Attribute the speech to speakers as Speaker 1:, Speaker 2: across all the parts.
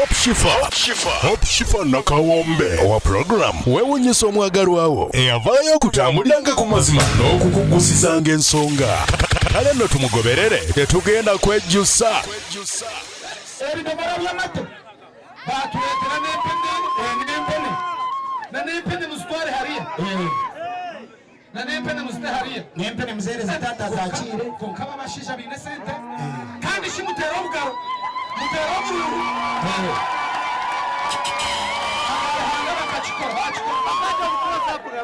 Speaker 1: Hope Shifa nakawombe owa program wewunyisa omwagalwawo eyavaayo okutambuliranga ku mazima n'okukugusizanga ensonga. Kale nno tumugoberere tetugenda kwejjusa.
Speaker 2: Ebidomora by'amata baatuleetera n'empene muzitwale hariya n'empene muzite hariya n'empene muzeereza taata zakiire konkaba abashiija biine sente kandi kimuteera obugaro muteera obululu abahanga bakakikora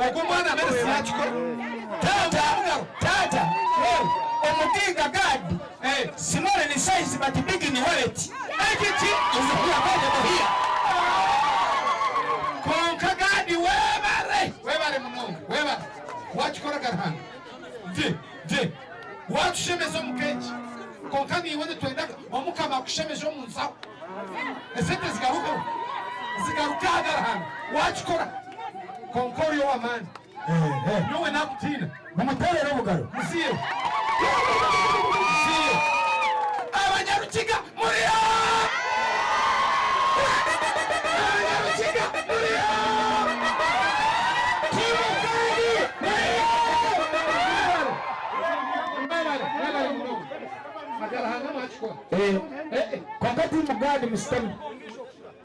Speaker 2: ogwo omwana ameresi yakikora taata omudiga gadi small in size but big in wallet ekiti izikuyakoje muhiya konka gadi webare munonga webare wakikora garahanga je watushemeza omukeji konka niwe twenda omukama akushemeza omunsaho esente zigaruka garahanga wakikora konka oyo wamani nowe nakutina mumuterere obugaro musiye abanyarukiga muriyo kwakati mugadi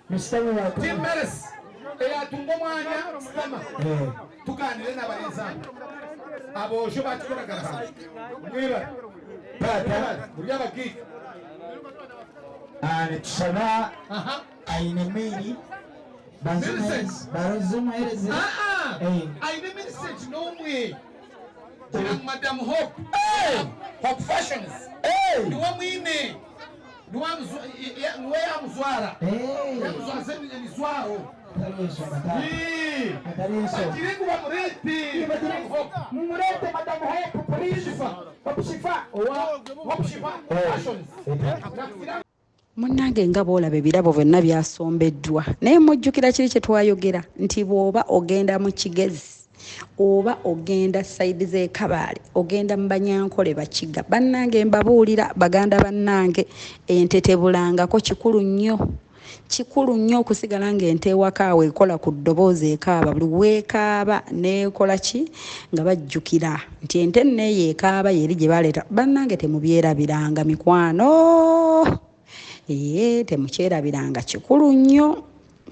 Speaker 2: mustami wako timmeres eyatunga omwanya stama tuganire n'abalinzani abojo bakikora garahanga mwibara tata muri abagiki tusaba aine meri barozumuhereze aine message n'omwe Madam Hope Hope Fashions niwe mwine niwe yamuzwara yamuzwaze emizwaro Akirengu mumurete Madam Hope please Hope Shifa Fashions.
Speaker 3: Munnange nga bw'olaba ebirabo byonna byasombeddwa naye mujjukira kiri kye twayogera nti bw'oba ogenda mu Kigezi oba ogenda sayidi z'Ekabaale ogenda mu Banyankole Bakiga bannange mbabuulira baganda bannange ente tebulangako kikulu nnyo okusigala ng'ente ewaka awo ekola ku ddoboozi ekaaba buli weekaaba n'ekola ki nga bajjukira nti ente nneeyo ekaaba yeri gye baleeta bannange temubyerabiranga mikwano temukyerabiranga kikulu nnyo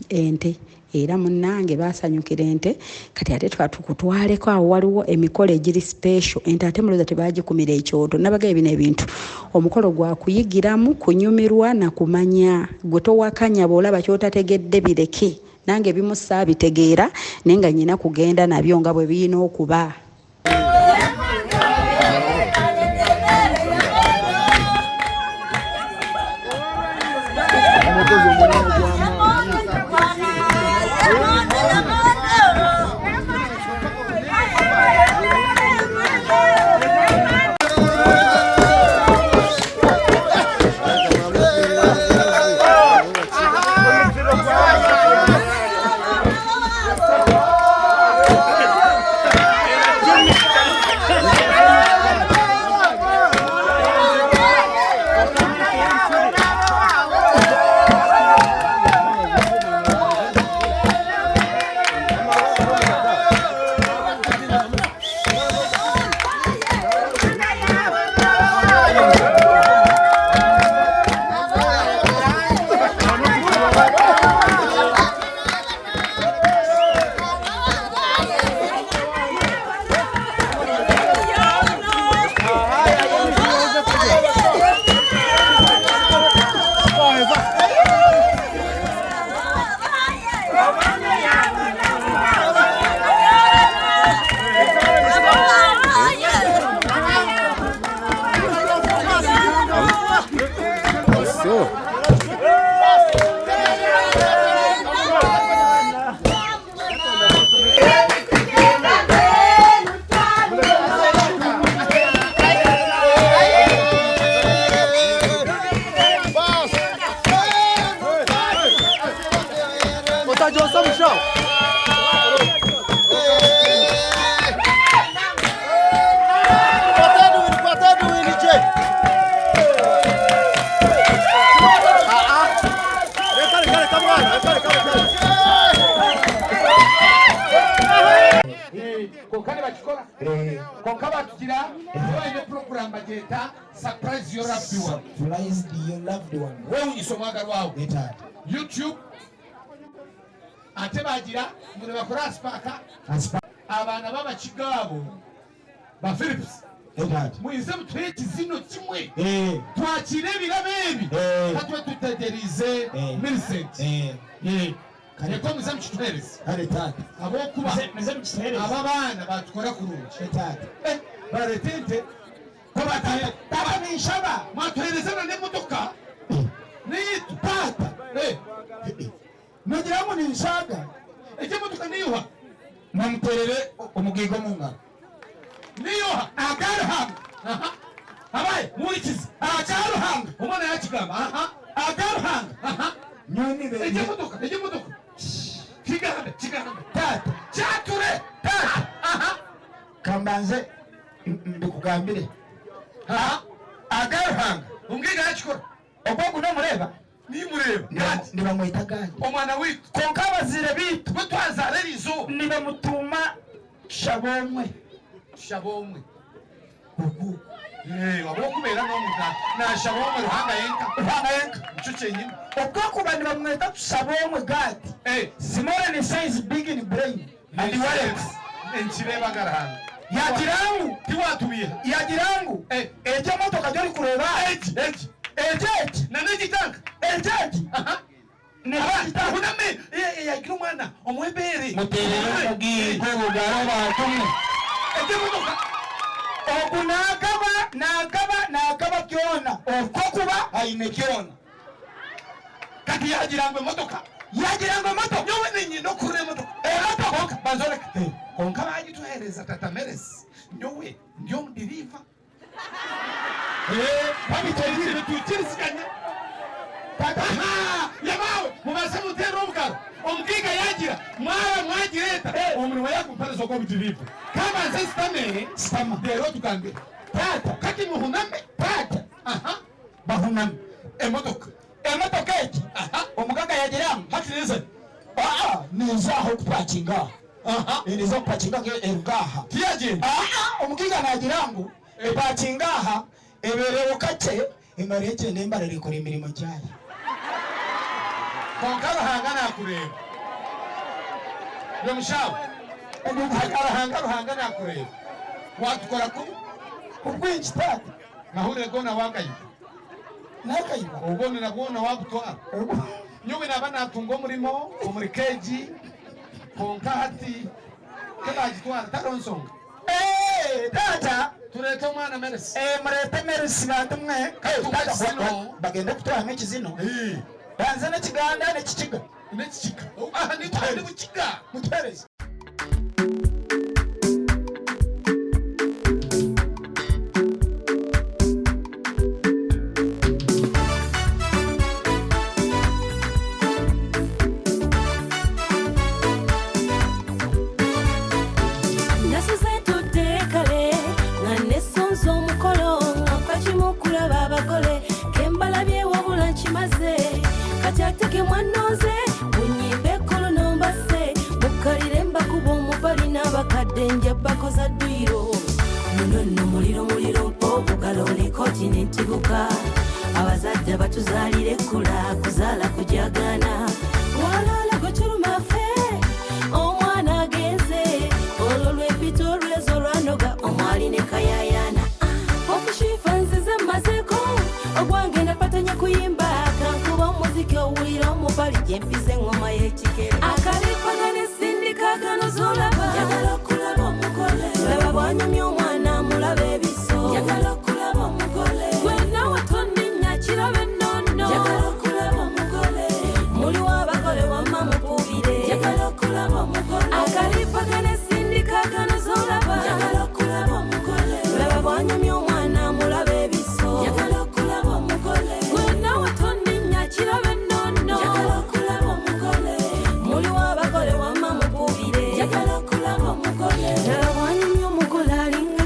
Speaker 3: ente era munnange baasanyukira ente kati ate tukutwaleko awo waliwo emikolo egiri special ente ate mulooza tebagikumira ekyoto nabagaye bino ebintu omukolo gwa kuyigiramu kunyumirwa na kumanya gwe towakanya bw'olaba kyotategedde bireke nange ebimu saabitegeera naye nga nnyina kugenda nabyo nga bwe birina okuba.
Speaker 2: Kokane bakikora konka batugira ebaine program bageta surprise your loved one.
Speaker 4: Surprise your loved one.
Speaker 2: Wewe unyisomwaga rwawe
Speaker 4: Etata.
Speaker 2: YouTube ate bagira muri bakora aspaka abana babakigabo ba Philips
Speaker 4: Etata.
Speaker 2: muize mutweki zino kimwe twakire birabebi katwe tutederize Millicent kare ko muze mukitwereze
Speaker 4: Etata.
Speaker 2: abo kuba
Speaker 4: Muze mukitwereze
Speaker 2: aba bana batukora kurungi
Speaker 4: Etata.
Speaker 2: baretente ko bataya
Speaker 4: Baba nishaba.
Speaker 2: mwatwereze na nemodoka niyitu
Speaker 4: Tata. Nagira ngo nishaga.
Speaker 2: ejye modoka niyuha
Speaker 4: Namuterere umugigo munga.
Speaker 2: niyuha agaruhanga abaye murikize agaruhanga umwana yakigamba agaruhanga
Speaker 4: Nyoni be.
Speaker 2: ejye modoka kiganda
Speaker 4: Tata.
Speaker 2: cyature tata
Speaker 4: Kambanze ndikugambire.
Speaker 2: agaruhanga umbwiga yakikora
Speaker 4: Ogwo guno mureba.
Speaker 2: nimureba
Speaker 4: Ndiba mwita gani.
Speaker 2: omwana witu
Speaker 4: Konka bazire bitu.
Speaker 2: twe twazarerizo
Speaker 4: Ndiba mutuma shabomwe.
Speaker 2: shabomwe ugu wabokubera n'omuga na shabomwe ruhanga yenka icyo cyenyine
Speaker 4: Ogwo kuba ndiba mwita shabomwe gati. Small in size, big in brain. And wallet.
Speaker 2: enkireba garahanga
Speaker 4: Yagirangu.
Speaker 2: tiwatubiye
Speaker 4: Yagirangu. Eje motoka jori kureba. Eje.
Speaker 2: nanegitanga
Speaker 4: Eje.
Speaker 2: uname yagira umwana omwebere
Speaker 4: Muterere mugigo bugaro batumwe.
Speaker 2: ejye modoka
Speaker 4: Ogu nakaba kyona. Ogwo kuba aine kyona.
Speaker 2: kati yagirangwe motoka
Speaker 4: Yagirangu motoka.
Speaker 2: nyowe ninyi no kure motoka motoka banzoreka konka bagituhereza tata Meres nyowe ndio mdiriva babitwerire tukiriziganya tata yabawe mubaze mutera ubugaro ombwiga yagira mwagireta umuntu wayakumparizo ko bidiriva kama nze stame rero tugambe tata kati muhuname tata
Speaker 4: Bahunam.
Speaker 2: emotoka
Speaker 4: Eki. Omugaga yagirangu.
Speaker 2: hakirize
Speaker 4: Nizaho kupakinga. Nizo kupakinga erugaha.
Speaker 2: tiyagenda
Speaker 4: Omugiga nagirangu. Epakingaha. Eberewo kake. Imareke nembarere kuri imirimo cyayo.
Speaker 2: konka ruhanga nakureba yo mushawe ruhanga nakureba watukora kuri
Speaker 4: Ubwinshi tata.
Speaker 2: nahure gona wakayiba
Speaker 4: Nakayiba.
Speaker 2: ubone nabona wakutwara nyowe naba natunga umurimo umuri keji konka hati kebagitwara taronsonga
Speaker 4: Tata.
Speaker 2: turete umwana Meres
Speaker 4: Murete Merisi batumwe.
Speaker 2: Tukasino.
Speaker 4: Bagenda kutwara nk'ikizino. Banze n'ikiganda n'ekikiga.
Speaker 2: nekika aha nitwende bukiga
Speaker 4: Mutwereze.
Speaker 5: Kateke mwanoze unyimbe kolo nombase mukalire mbakuba omubali n'abakadde bakoza dduyiro munono muliro obugalo olikoti n'entibuka abazadde batuzaalire kula kuzaala kujagana walala gwekirumafe omwana agenze olwo lwepita olwezo lwanoga omwali ne kayayana okushifa nzize mazeko ogwange napatanya kuyimba kankuba omuziki owulira omubali gyempize engoma y'ekikere akalipanga nesindika gano zolaba njagala okulaba omugole lweba bwanyumya omwana mulaba ebiso njagala okulaba omugole gwenawe tonninya kiraba ennono njagala okulaba omugole muliwo abagole wamma mukubire njagala okulaba omugole akalipanga nesindika gano zolaba njagala okulaba omugole lweba bwanyumya omwana mulaba ebiso njagala okulaba omugole gwenawe tonninya kiraba ennono njagala okulaba omugole muliwo abagole wamma mukubire njagala okulaba omugole lweba bwanyumya omugole alinga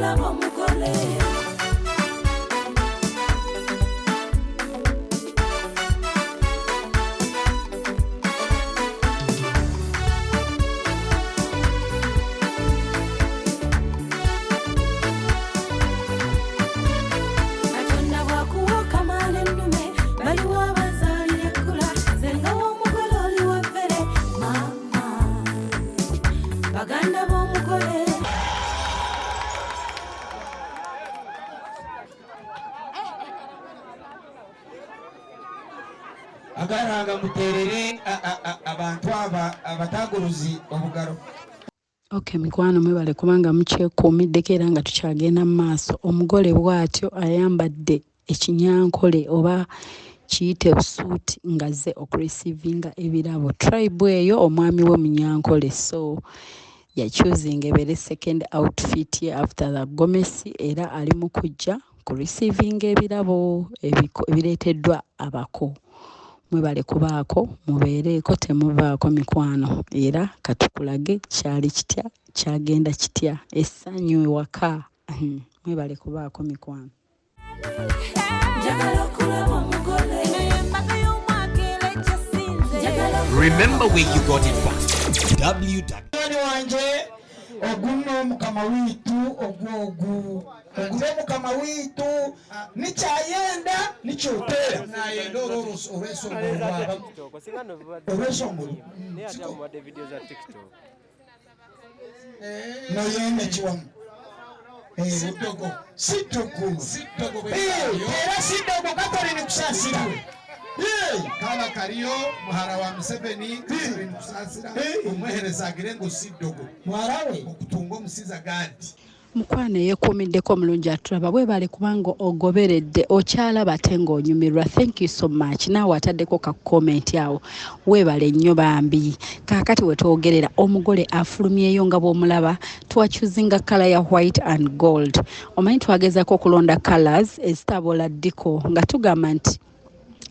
Speaker 5: kulaba omugole
Speaker 4: agaranga muterere abantu abataguluzi obugalo.
Speaker 3: Okay, mikwano mwebale kubanga mukyekuumiddeko era nga tukyagenda mu maaso. Omugole bw'atyo ayambadde ekinyankole oba kiyite busuuti ngazze okuresivinga ebirabo. Tribe eyo omwami we munyankole, so yakyuzinga ebere second outfit ye after the gomesi era ali mu kujja kuresivinga ebirabo ebireeteddwa abako. Mwebale kubaako mubeereeko temuvaako mikwano era katukulage kyali kitya kyagenda kitya essanyu ewaka. Mwebale kubaako mikwano.
Speaker 6: Remember where you got it from.
Speaker 4: wanje oguno mukama witu ogwo mukama witu nikyayenda nikyotera nayenda olwesongolo noyenda kiwamu sidogo era sidogo kakolini kusasira
Speaker 2: kala kariyo muhara wa Museveni kasubini kusasira umwehereza agire ngo sidogo
Speaker 4: mwarawe
Speaker 2: okutunga omusiza gadi.
Speaker 3: Mukwana yeekuumiddeko omulungi atulaba bwebale kubanga ogoberedde okyalaba ate ng'onyumirwa. Thank you so much. Naawe ataddeko ka comment awo weebale nnyo bambi. Kaakati we twogerera omugole afulumyeyo nga bw'omulaba twakyuzinga kala ya white and gold. Omanyi twagezaako okulonda colors ezitabola ddiko nga tugamba nti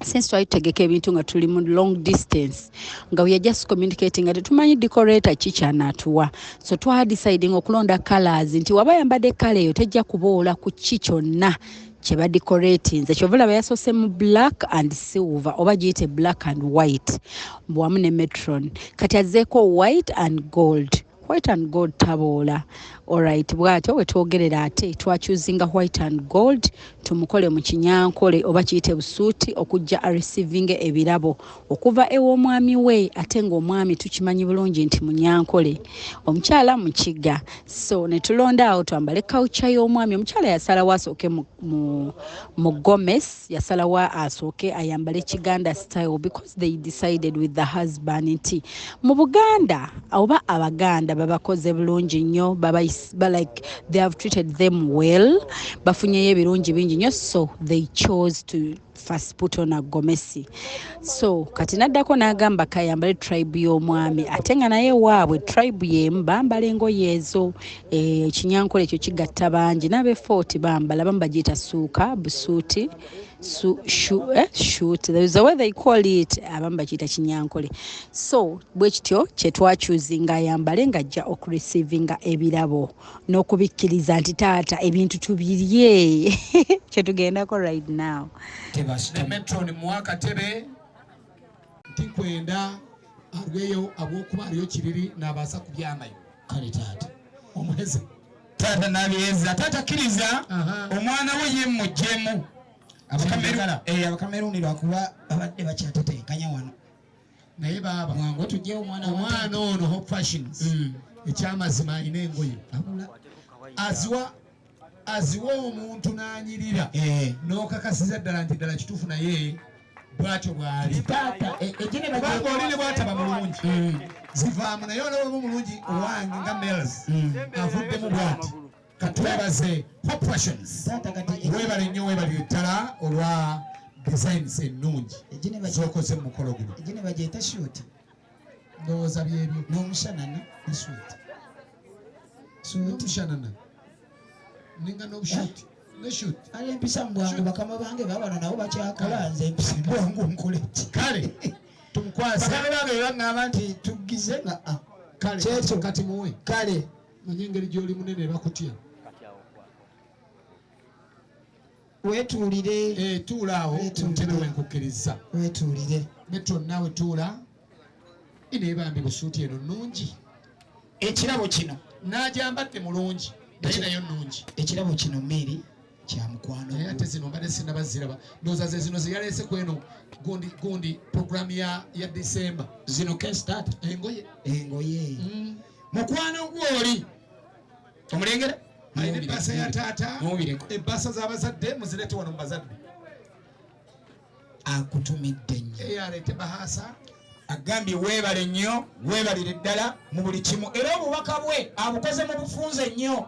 Speaker 3: since twayitegeka ebintu nga tuli mu long distance nga we are just communicating nga tetumanyi decorator kikyanaatuwa, so deciding okulonda colors nti waba yambadde kala eyo tejja kuboola ku ki kyonna kye badecorating. Kyova olaba yasoose mu black and silver oba giyite black and white bwamu ne metron, kati azzeeko white and gold. White and gold taboola. Alright, bwatyo we twogerera ate twakyuzinga white and gold tumukole mu kinyankole oba kiyite busuuti okujja receiving ebirabo okuva ew'omwami we, ate ng'omwami tukimanyi bulungi nti munyankole, omukyala mukiga. So ne tulonda awo twambale culture y'omwami. Omukyala yasalawo asooke mu gomes, yasalawo asooke ayambale Kiganda style because they decided with the husband nti mu Buganda oba Abaganda babakoze bulungi nnyo, like they have treated them well, bafunyeyo ebirungi bingi nnyo, so they chose to first put on a gomesi. So kati naddako n'agamba kayambale tribe y'omwami, ate nga naye waabwe tribe y'emu bambala engoye ezo. Ekinyankole ekyo kigatta bangi, n'abe-40 bambala, abamu bagiyita suuka busuuti shoot, there is a way they call it, abamu bakiyita kinyankole. So bwe kityo kye twakyuzinga ayambale ng'ajja okurecevinga ebirabo n'okubikkiriza nti taata ebintu tubirye kye tugendako right now.
Speaker 2: Ne metron muwaka tebe ntikwenda alweyo abwokuba aliyo kiriri n'abaasa kubyamayo.
Speaker 4: kale taata
Speaker 2: Omwezi
Speaker 4: taata nabyeza taata kkiriza omwana we ye mujjemu. Abakameruni lwakuba babadde bakyatetenkanya wano
Speaker 2: naye baaba
Speaker 4: mwangu tujje omwana
Speaker 2: ono Hope Fashions ekyamazima alina engoye aziwa omuntu n'anyirira n'okakasiza ddala nti ddala kituufu naye bwatyo bw'ali. Kubanga oli ne bw'ataba mulungi zivaamu, naye olaba omulungi owange nga Mels avuddemu bw'ati. Katwebaze Hope Fashions. Weebale nnyo, weebale ddala olwa designs ennungi z'okoze mu mukolo guno.
Speaker 4: egine bagyeta shoot
Speaker 2: Ndowooza byebyo
Speaker 4: n'omushanana ne shoot
Speaker 2: n'omushanana ninga n'obushuti ne shoot.
Speaker 4: ale empisa mu bwangu bakama bange babano nabo bakyakola, nze empisa mu bwangu nkole ki?
Speaker 2: Kale tumukwase
Speaker 4: bakame bange baŋŋamba nti tugize nga
Speaker 2: kale
Speaker 4: kyekyo
Speaker 2: kati muwe
Speaker 4: kale
Speaker 2: manyi engeri gy'oli munene bakutya
Speaker 4: wetuulire
Speaker 2: tuulaawo ntebe wenkukkiriza
Speaker 4: wetuulire
Speaker 2: Metro naawe tuula ineebambi busuuti eno nnungi
Speaker 4: ekirabo kino
Speaker 2: n'agyambadde mulungi naye nayo nnungi
Speaker 4: ekirabo kino mmeri kya mukwano
Speaker 2: naye ate zino mbadde sinnabaziraba ndowooza ze zino ze yaleese ku eno gundi programu ya December
Speaker 4: zino kestart engoye mukwano gw'oli omulengera
Speaker 2: alina ebbasa ya taata ebbasa z'abazadde muzirete wano mu bazadde
Speaker 4: akutumidde nnyo
Speaker 2: aleete bahasa
Speaker 4: agambye weebale nnyo weebalire ddala mu buli kimu era obubaka bwe abukoze mu bufunze nnyo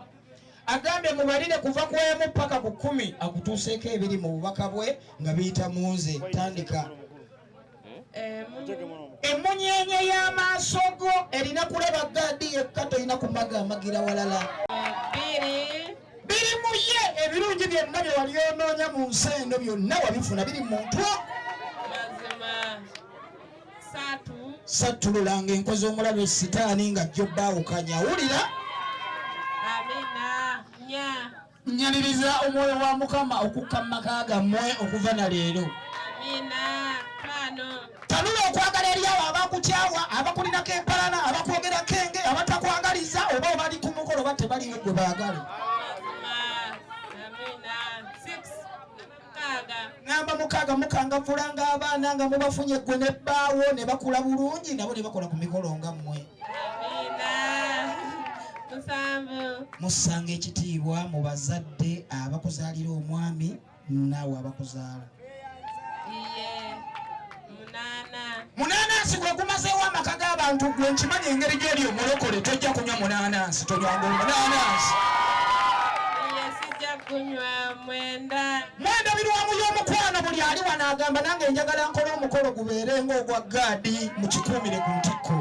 Speaker 4: agambye mubalire kuva ku 1 paka ku 10 akutuuseeko ebiri mu bubaka bwe nga biyita munze tandika emunyenye y'amaaso go erina kulaba gaadi yekka tolina kumaga amagira walala biri mu ye ebirungi byonna bye wali onoonya mu nsi eno byonna wabifuna biri mu ntwo sattululanga enkozi omulabe sitaani nga jjo baawukanya awulira nyaniriza omwoyo wa mukama okukka mu maka gammwe okuva na leero tanula okwagala eri abo abakukyawa abakulinako empalana abakwogerako enge abatakwagaliza oba obali ku mukolo oba tebaliyo gwe baagala ngamba mukaaga mukangavulanga abaana nga mubafunye gwe ne bbaawo ne bakula bulungi nabo ne bakola ku mikolo nga mmwe musanga ekitiibwa mu bazadde abakuzaalira omwami naawe abakuzaala munanansi gwe gumazeewo amaka g'abantu gwe nkimanyi engeri gy'eri omulokole tojja kunywa munanansi tonywanga omunanansi mwenda birwamu y'omukwano buli ali wano agamba nange njagala nkola omukolo gubeere ng'ogwa gaadi mukikuumire ku ntikko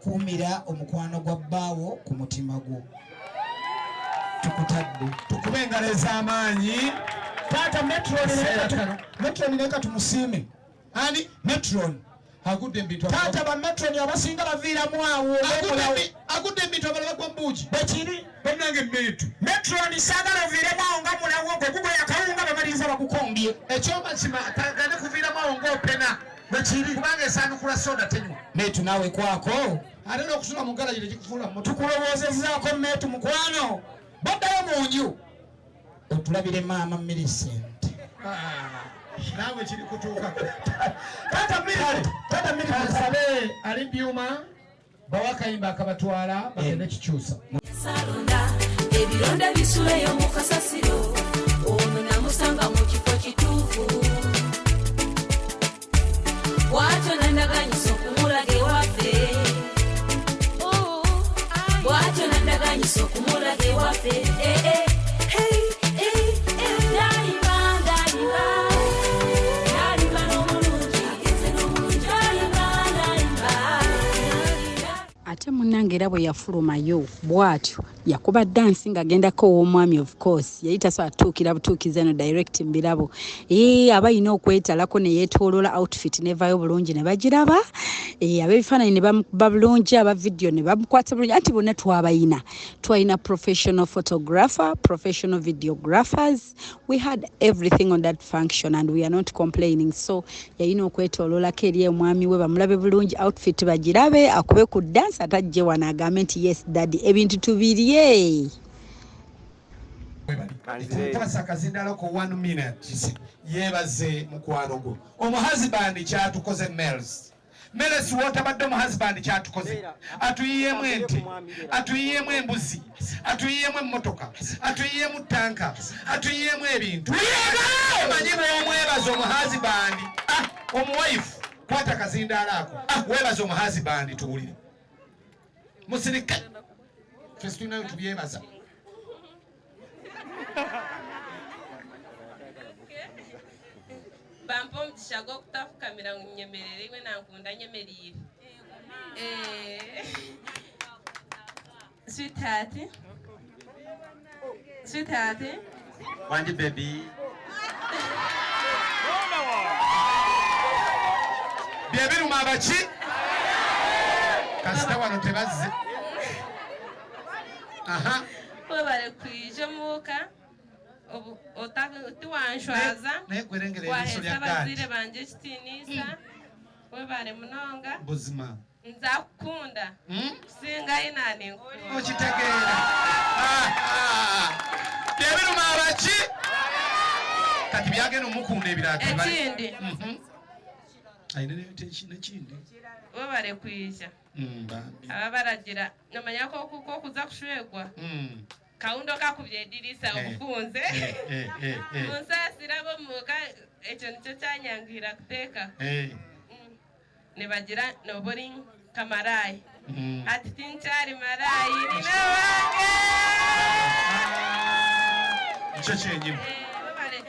Speaker 4: kuumira omukwano gwa bbaawo ku mutima gwo tukutadde
Speaker 2: tukube engalo ez'amaanyi
Speaker 4: taata metron leka tumusiime ani metron
Speaker 2: agudde ebintu
Speaker 4: taata ba metron abasinga baviiramu awo
Speaker 2: agudde ebintu abalala gwa mbuugi
Speaker 4: bekiri
Speaker 2: bannange mmeetu
Speaker 4: metron saagala oviiremu awo nga mulawo gwe gugwe akawunga bamalinza bakukombye
Speaker 2: ekyomazima tagane kuviiramu awo ng'opena bekiri kubanga esaanukula soda tenywa
Speaker 4: meetu naawe kwako
Speaker 2: ate n'okusula mu ngala gino gikufuula mu
Speaker 4: tukulowoozezaako meetu mukwano boddayo mu nju otulabire maama Millicent
Speaker 2: naawe kiri kutuuka
Speaker 4: tata
Speaker 2: Millicent ali byuma bawa kayimba akabatwala bagende kikyusa
Speaker 5: salonda ebironda bisuleyo mu kasasiro ono namusanga mu kifo kituufu bwatyo nandaganyisa okumulaga ewaffe bwatyo nandaganyisa okumulaga ewaffe
Speaker 3: ate munnange era bwe yafulumayo bw'atyo yakuba dansi ng'agendako ow'omwami of course yali tasobola tuukira butuukiza eno direct mbirabo aba alina okwetalako ne yeetooloola outfit nevayo bulungi ne bagiraba ab'ebifaananyi ne bamukuba bulungi aba video ne bamukwata bulungi anti bonna twalina professional photographer, professional videographers. We had everything on that function and we are not complaining. So yalina okwetooloolako eri omwami we bamulabe bulungi outfit bagirabe akube ku dance atajje wano agambe nti yes daddy ebintu tubirye
Speaker 2: mpasa akazindala ko 1 minute yebaze mukwano gwo omuhusband kyatukoze Meles wotabadde omuhusband kyatukoze atuyiyemu ente atuyiyemu embuzi atuyiyemu emmotoka atuyiyemu tanka atuyiyemu ebintu manyi bwomwebaza omuhusband omuwaifu kwata akazindala ako webaza omuhusband tuwulire musirika fesi tulinayo tubyebaza
Speaker 7: bampa omugisha gw'okutafukamira nyemerere imwe nankunda nyemerire sweetheart
Speaker 6: wanji baby
Speaker 2: byebiruma abaki kasita wano tebazze
Speaker 7: webale kwija muuka tiwanshwaza
Speaker 2: naye gwerengera eriiso lya
Speaker 7: wahesa
Speaker 2: ddaadi
Speaker 7: abazire banje ekitiinisa webale munonga
Speaker 2: buzima
Speaker 7: nzakukunda kusinga inani nkukunda
Speaker 2: okitegeera byebiruma abaki kati byagenda omukunda ebiraato
Speaker 7: ekindi
Speaker 2: ayina nekindi
Speaker 7: webale kwijja ababaragira nomanyako kokuza kushwegwa kaundo kakubye edirisa obufunze munsasira bomuka ekyo nikyo kyanyangira kuteeka nebagira nobori kamarayi ati tinkyali marayi nina wange
Speaker 2: nikyo kyenyini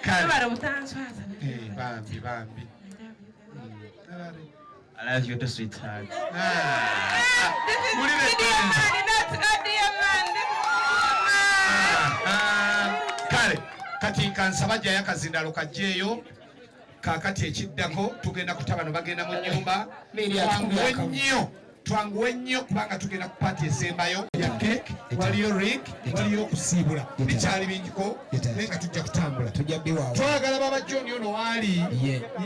Speaker 7: babale obutanswaza
Speaker 2: bambi
Speaker 6: I love you, the sweetheart.
Speaker 2: Kale kati kansaba jjayo akazindalo kajjeeyo kakati ekiddako tugenda kutabano bagenda mu nnyumba twanguwe nnyo kubanga tugenda ku paati esembayo ya cake waliyo rig waliyo okusiibula bikyali bingiko naye nga tujja kutambula twagala baba John ono waali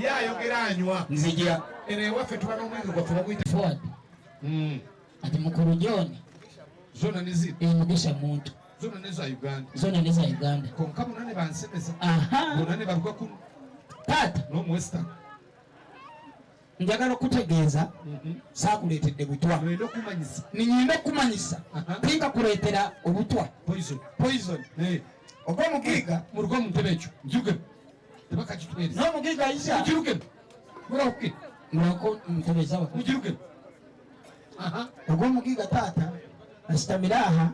Speaker 2: ye ayogera anywa
Speaker 4: nzija
Speaker 2: eno ewaffe tuba n'omwenge gwaffe baguyita
Speaker 4: forward ati mukulu John
Speaker 2: zona niziri
Speaker 4: mugisha muntu
Speaker 2: zona neza Uganda
Speaker 4: zona neza Uganda
Speaker 2: konka bonna ne bansemeza bonna ne baluka ku
Speaker 4: taata
Speaker 2: n'omuwestern
Speaker 4: njagala okutegeeza saakuleetedde butwa ninyimba okumanyisa tinga kuleetera obutwa poison ogw'omugiga
Speaker 2: mu rugo mu ntebe ekyo njuge tebakakitubeereza
Speaker 4: n'omugiga ayisa
Speaker 2: mukiruke murakuke
Speaker 4: nwako ntebeza
Speaker 2: mukiruke
Speaker 4: ogw'omugiga taata asitamira aha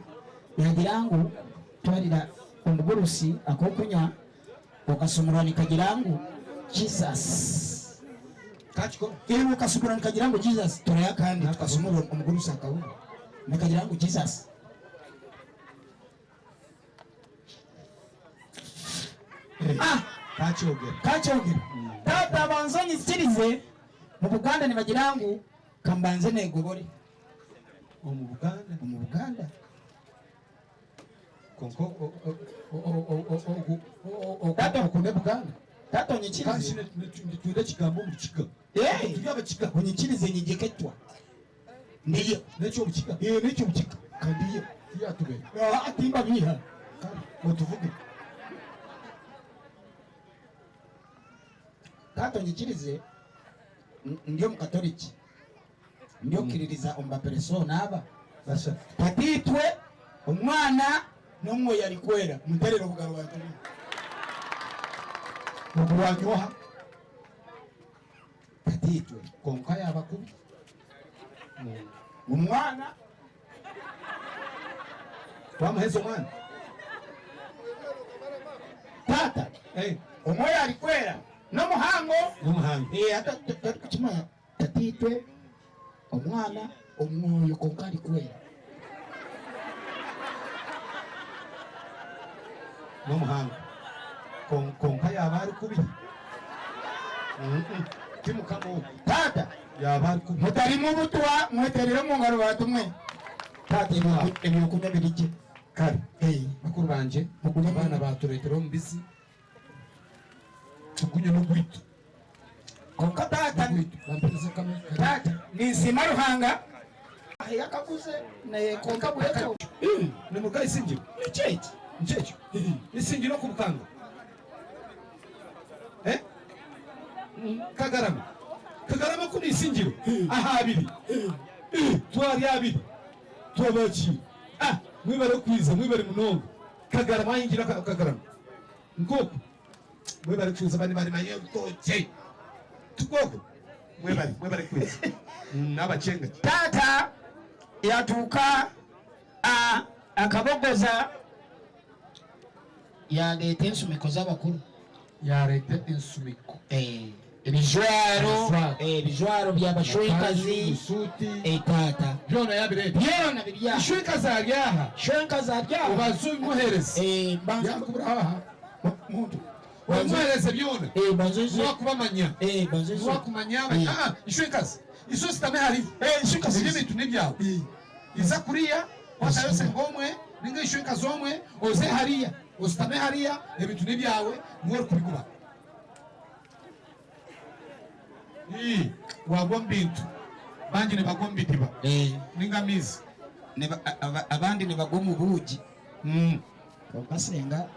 Speaker 4: yagirangu twalira omugulusi ak'okunywa okasumulwani kagirangu Jesus Ewe kasumura nikagirango Jesus turaya kandi tukasumura omugulusi akawuga nikagirango Jesus kachogera tata banzonyi zikirize mu Buganda ne bagirango kambanze negobore
Speaker 2: mu Buganda konko
Speaker 4: tata okune Buganda tata onyikirize
Speaker 2: tude kigambo mu kiga tuyaba kiga
Speaker 4: onyikirize nyigeketwa ndiyo
Speaker 2: nekyo mu kiga
Speaker 4: nekyo mu kiga
Speaker 2: kandiyo tuyatube
Speaker 4: atimba biha
Speaker 2: otuvuge
Speaker 4: tata onyikirize ndiyo mu Katoliki ndiyo kiririza omubaperesona aba tatitwe omwana n'omwoyo alikwera muterera obugalo bwatuli okulwanyoha tatitwe
Speaker 2: konka yabakubi
Speaker 4: omwana
Speaker 2: wamuheza omwana
Speaker 4: tata omwoyo alikwera n'omuhango atakukimanya tatitwe omwana omwoyo konka alikwera
Speaker 2: n'omuhango konka yaba ali kubi timukamo
Speaker 4: tata
Speaker 2: yaba ali kubi
Speaker 4: mutalimu butwa mweterere mu ngalo batumwe tata ebyokunywa birije
Speaker 2: kale bakuru banje abaana batuleetera omubisi tugunywe n'ogwitu
Speaker 4: konka tata
Speaker 2: bampereza kamwe
Speaker 4: tata ninsima Ruhanga yakaguze naye konka bweko
Speaker 2: nemuga isingiro nkyekyo isingiro ku Bukanga Kagarama kuni isingiro aha abiri twali abiri twabaki mwibare kwiza mwibare munongo Kagarama yingira Kagarama nkoko mwibare kwiza bani bari maye toche tukoko mwibare kwiza n'abachenga
Speaker 4: tata yatuuka akabogoza yaleeta ensumiko z'abakulu
Speaker 2: yaleeta ensumiko
Speaker 4: ebijwaro by'abashwekazi tata
Speaker 2: byona yabireeta
Speaker 4: byona birya
Speaker 2: ishwekazi alyaha
Speaker 4: shwekazi alyaha
Speaker 2: obazu muhereze yakuburaha muntu wamuhereze byona wakubamanya wakumanya ishwekazi iso sitame hariho ishwekazi n'ibintu n'ibyawe iza kuriya watayose ngomwe ninga ishwekazi omwe oze hariya ositame hariya ebintu nebyawe niwe ori kubikuba wagwa mu bintu bangi ne bagwa mu bidiba n'ingamizi
Speaker 4: abandi ne bagwa mu buugi okasenga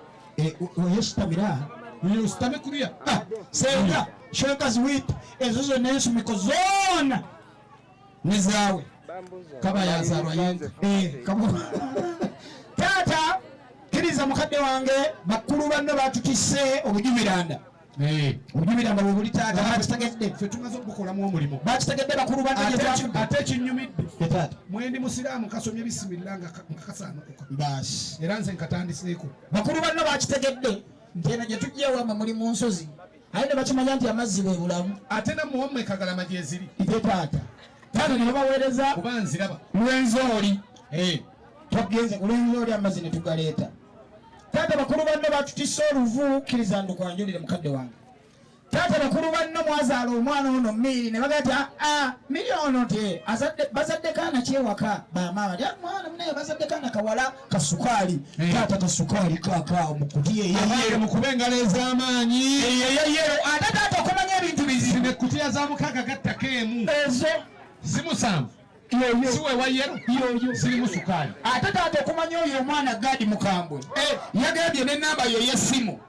Speaker 4: oyesitamira
Speaker 2: ositame kuriya
Speaker 4: senga shokazi witu ezo zonna ensumiko zoona nezaawe
Speaker 2: kaba yazarwa yenze
Speaker 4: taata kiriza mukadde wange bakulu banno batutisse obujumiranda obujumiranda bwe buli taata bakitegedde
Speaker 2: ffe tumaze okukolamu omulimu
Speaker 4: bakitegedde bakulu banno
Speaker 2: ate ekinyumidde
Speaker 4: taata
Speaker 2: mwendi musiraamu kasomye bisimirira nga kasaanukuka
Speaker 4: baasi
Speaker 2: era nze nkatandiseeko
Speaker 4: bakulu banno bakitegedde nti eno gye tujja wama muli mu nsozi aye ne bakimanya nti amazzi bwe bulamu
Speaker 2: ate namuwammwe kagalama gyeziri
Speaker 4: ite taata taata ne babaweereza
Speaker 2: kuba nziraba
Speaker 4: lwenzooli twagenze ku lwenzooli amazzi ne tugaleeta taata bakulu banno batutisse oluvu kkiriza ndukwanjulire mukadde wange taata bakulu banno mwazaala omwana ono Miri ne bagaa ti Miri ono te bazadde kaana kyewaka bamaama ti mwana munaye bazadde kaana kawala kasukaali taata kasukaali kaakaawo mukutiya eyayero
Speaker 2: mukuba engalo ez'amaanyi
Speaker 4: eyayero ate taata okumanya ebintu bizibu
Speaker 2: nekutiya za mukaaga gattako emu
Speaker 4: ezo
Speaker 2: si musanvu siwe wayero zirimu sukaali
Speaker 4: ate taata okumanya oyo omwana Gadi Mukambwe yagambye n'ennamba yo y'essimu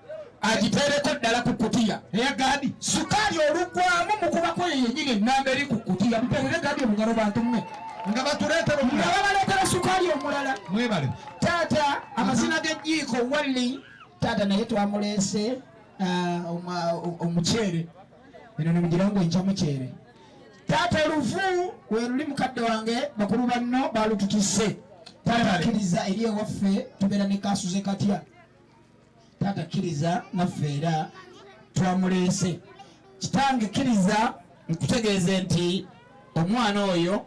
Speaker 4: agitereko ddala ku kutiya
Speaker 2: eya Gadi
Speaker 4: sukaali olugwamu mukubako ye yennyini ennamba eri ku kutiya muterere Gadi omugalo bantu mmwe
Speaker 2: nga batuleetera
Speaker 4: nga babaleetera sukaali omulala
Speaker 2: mwebale
Speaker 4: taata amazina g'ejjiiko Wali taata naye twamuleese omuceere eno nemugira ngo enkya muceere taata oluvu we luli mukadde wange bakulu banno balututisse taata kkiriza eri ewaffe tubeera ne kasuze katya taata kkiriza naffe era twamuleese kitange kkiriza nkutegeeze nti omwana oyo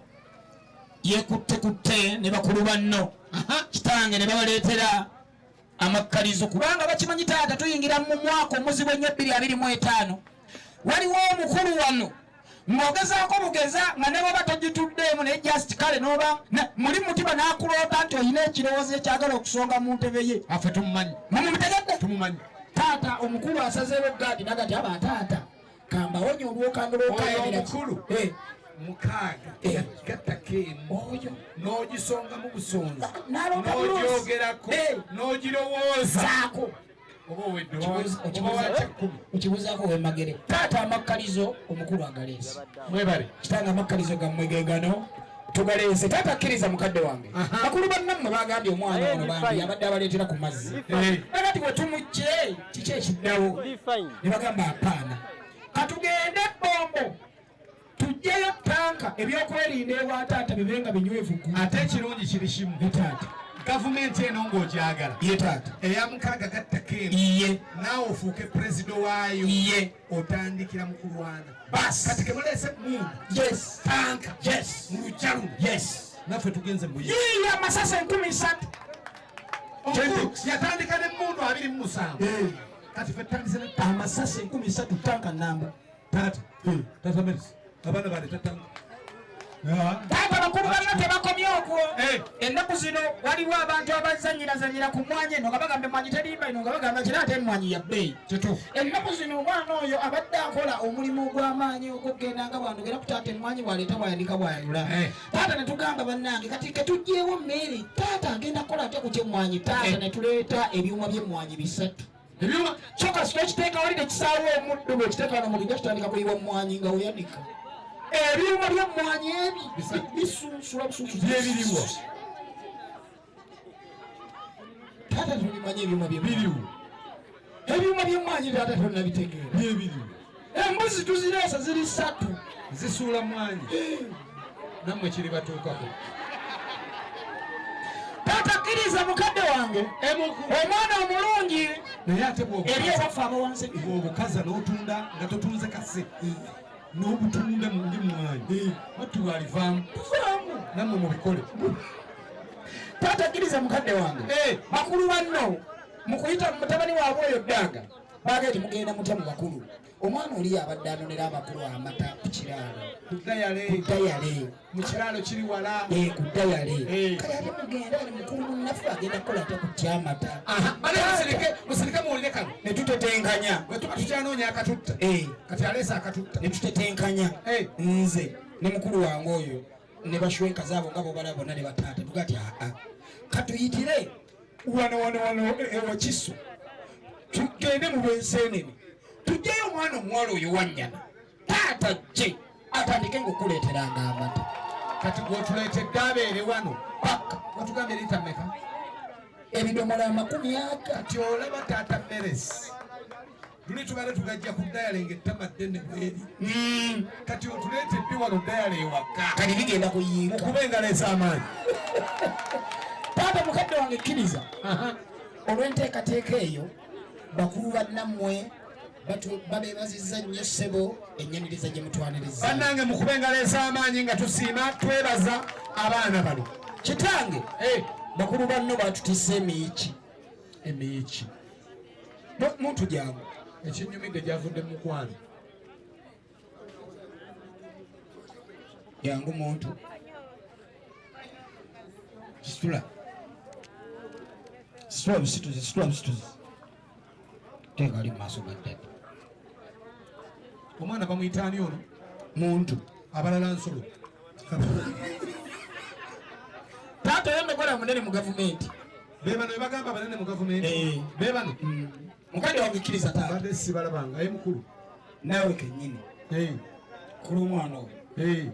Speaker 4: yekutte ne bakulu banno kitange ne babaleetera amakkalizo kubanga bakimanyi taata tuyingira mu mwaka omuzibu ennyo 2025 waliwo omukulu wano ng'ogezaako bugeza nga ne baba togituddeemu naye just kale n'oba muli mutima n'akuloota nti olina ekirowoozo ekyagala okusonga mu ntebe ye
Speaker 2: affe tumumanyi
Speaker 4: mumutegedde
Speaker 2: tumumanyi
Speaker 4: taata omukulu asazeewo Gadi nagati aba taata kambawonya olwokanga
Speaker 2: omukulu mukaaga gattako emu
Speaker 4: oyo
Speaker 2: n'ogisongamu busonzi
Speaker 4: n'ogyogerako
Speaker 2: n'ogirowoozaako oba owedde
Speaker 4: okibuuzaako wemagere taata amakkalizo omukulu agaleese
Speaker 2: mwebale
Speaker 4: kitanga amakkalizo gammwe ge gano tugaleese taata akkiriza mukadde wange bakulu bannammwe bagambye omwana ono bambi abadde abaleetera ku mazzi agati bwe tumujje kiki ekiddawo ne bagamba apaana katugende Bombo tujjeyo tanka ebyokwerinda ewa taata bibenga binywevu
Speaker 2: ate ekirungi kiri kimu
Speaker 4: taata
Speaker 2: gavumenti eno ng'ogyagala
Speaker 4: ye taata
Speaker 2: eya mukaaga gattako emu
Speaker 4: iye
Speaker 2: naawe ofuuke pulezida waayo
Speaker 4: iye
Speaker 2: otandikira mu kulwana
Speaker 4: bas
Speaker 2: kati kemuleese mundu
Speaker 4: yes
Speaker 2: tanka
Speaker 4: yes
Speaker 2: mu lujja luno
Speaker 4: yes
Speaker 2: naffe tugenze mu
Speaker 4: yiye amasasa 13
Speaker 2: yatandika ne mundu 27 kati ffe tutandise
Speaker 4: amasasa 13 tanka namba
Speaker 2: taata taata merisi abaana bale tatanka
Speaker 4: taata bakulu banno tebakomye okwo ennaku zino waliwo abantu abazanyirazanyira ku mwanyi eno nga bagamba emwanyi terimba eno nga bagamba kira ate emwanyi ya bbeeyi ennaku zino omwana oyo abadde akola omulimu ogw'amaanyi ogwogenda nga bwandogera ku taata emwanyi bwaleeta bwayandika bwayalula taata ne tugamba bannange kati ketugyewo Mary taata agenda kukola atya ku kyemmwanyi taata ne tuleeta ebyuma by'emmwanyi 3 ebyuma kyokka sikekiteeka wali nekisaawo omuddo bwekiteeka wano mulinga kitandika kuyiwa mmwanyi nga weyanika ebyuma by'emmwanyi ebi bisunsula busunsu
Speaker 2: byebiriwo
Speaker 4: taata tulimanye ebyuma byebiriwo ebyuma by'emmwanyi taata tonabitegeera
Speaker 2: byebiriwo
Speaker 4: embuzi tuzireesa ziri 3
Speaker 2: zisuula mwanyi nammwe kiri batuukako
Speaker 4: taata kkiriza mukadde wange omwana omulungi
Speaker 2: naye ate
Speaker 4: eri ewaffe abawansi
Speaker 2: bw'obukaza n'otunda nga totunze kase n'obutunda mundi mwanyi batubalivamu nammwe mubikole
Speaker 4: taata kkiriza mukadde wange bakulu banno mu kuyita mutabani waabwe oyo ddanga baga ti mugenda mutya mu bakulu omwana oli abadde anonera abakulu amata ku kiraalo
Speaker 2: Kudayale. Mu kiralo kiri wala.
Speaker 4: ku ddayale kale ate mugenda ali mukulu munnaffe agenda kukola ate kutya amata
Speaker 2: Bale musirike muwulire kano.
Speaker 4: ne tutetenkanya
Speaker 2: Bwe tuba tukyanoonya akatutta. Kati aleese akatutta.
Speaker 4: ne tutetenkanya nze ne mukulu wange oyo ne bashwenka zaabo nga bobalaba bonna ne bataata tugati katuyitire wano ewa Kisu tugende mu bwenseenene tujjeyo omwana omuwala oyo wannyana taata gye atandike ngaokuleeteranga amata
Speaker 2: Kati gwotuleetedde abeere wano.
Speaker 4: paka
Speaker 2: Watugambye lita mmeka?
Speaker 4: ebidomola 40
Speaker 2: Kati olaba taata Meresi. Luli tubale tugajja ku dayale ng'ettama ddene bweri. Kati otuleetedde wano dayale ewaka.
Speaker 4: kali bigenda kuyinga
Speaker 2: Mukube engalo ez'amaanyi.
Speaker 4: taata mukadde wange kkiriza olw'enteekateeka eyo bakulu bannammwe babeebazizza nnyo ssebo ennyoniriza gye mutwaniriza
Speaker 2: Bannange mukube engalo ez'amaanyi nga tusiima twebaza abaana bano.
Speaker 4: kitange bakulu banno batutisse emiiki muntu jangu
Speaker 2: Ekinnyumidde gyavudde mu mukwano.
Speaker 4: jangu muntu situla busituzi teeka ali mu maaso gaddala
Speaker 2: Omwana bamuyita ani ono?
Speaker 4: muntu
Speaker 2: Abalala nsolo.
Speaker 4: taata yondokola munene mu gavumenti
Speaker 2: Be bano be bagamba banene mu gavumenti. Be bano.
Speaker 4: mukadde wange kkiriza taata
Speaker 2: Badde sibalabanga ye mukulu.
Speaker 4: naawe kennyini kula omwana oyo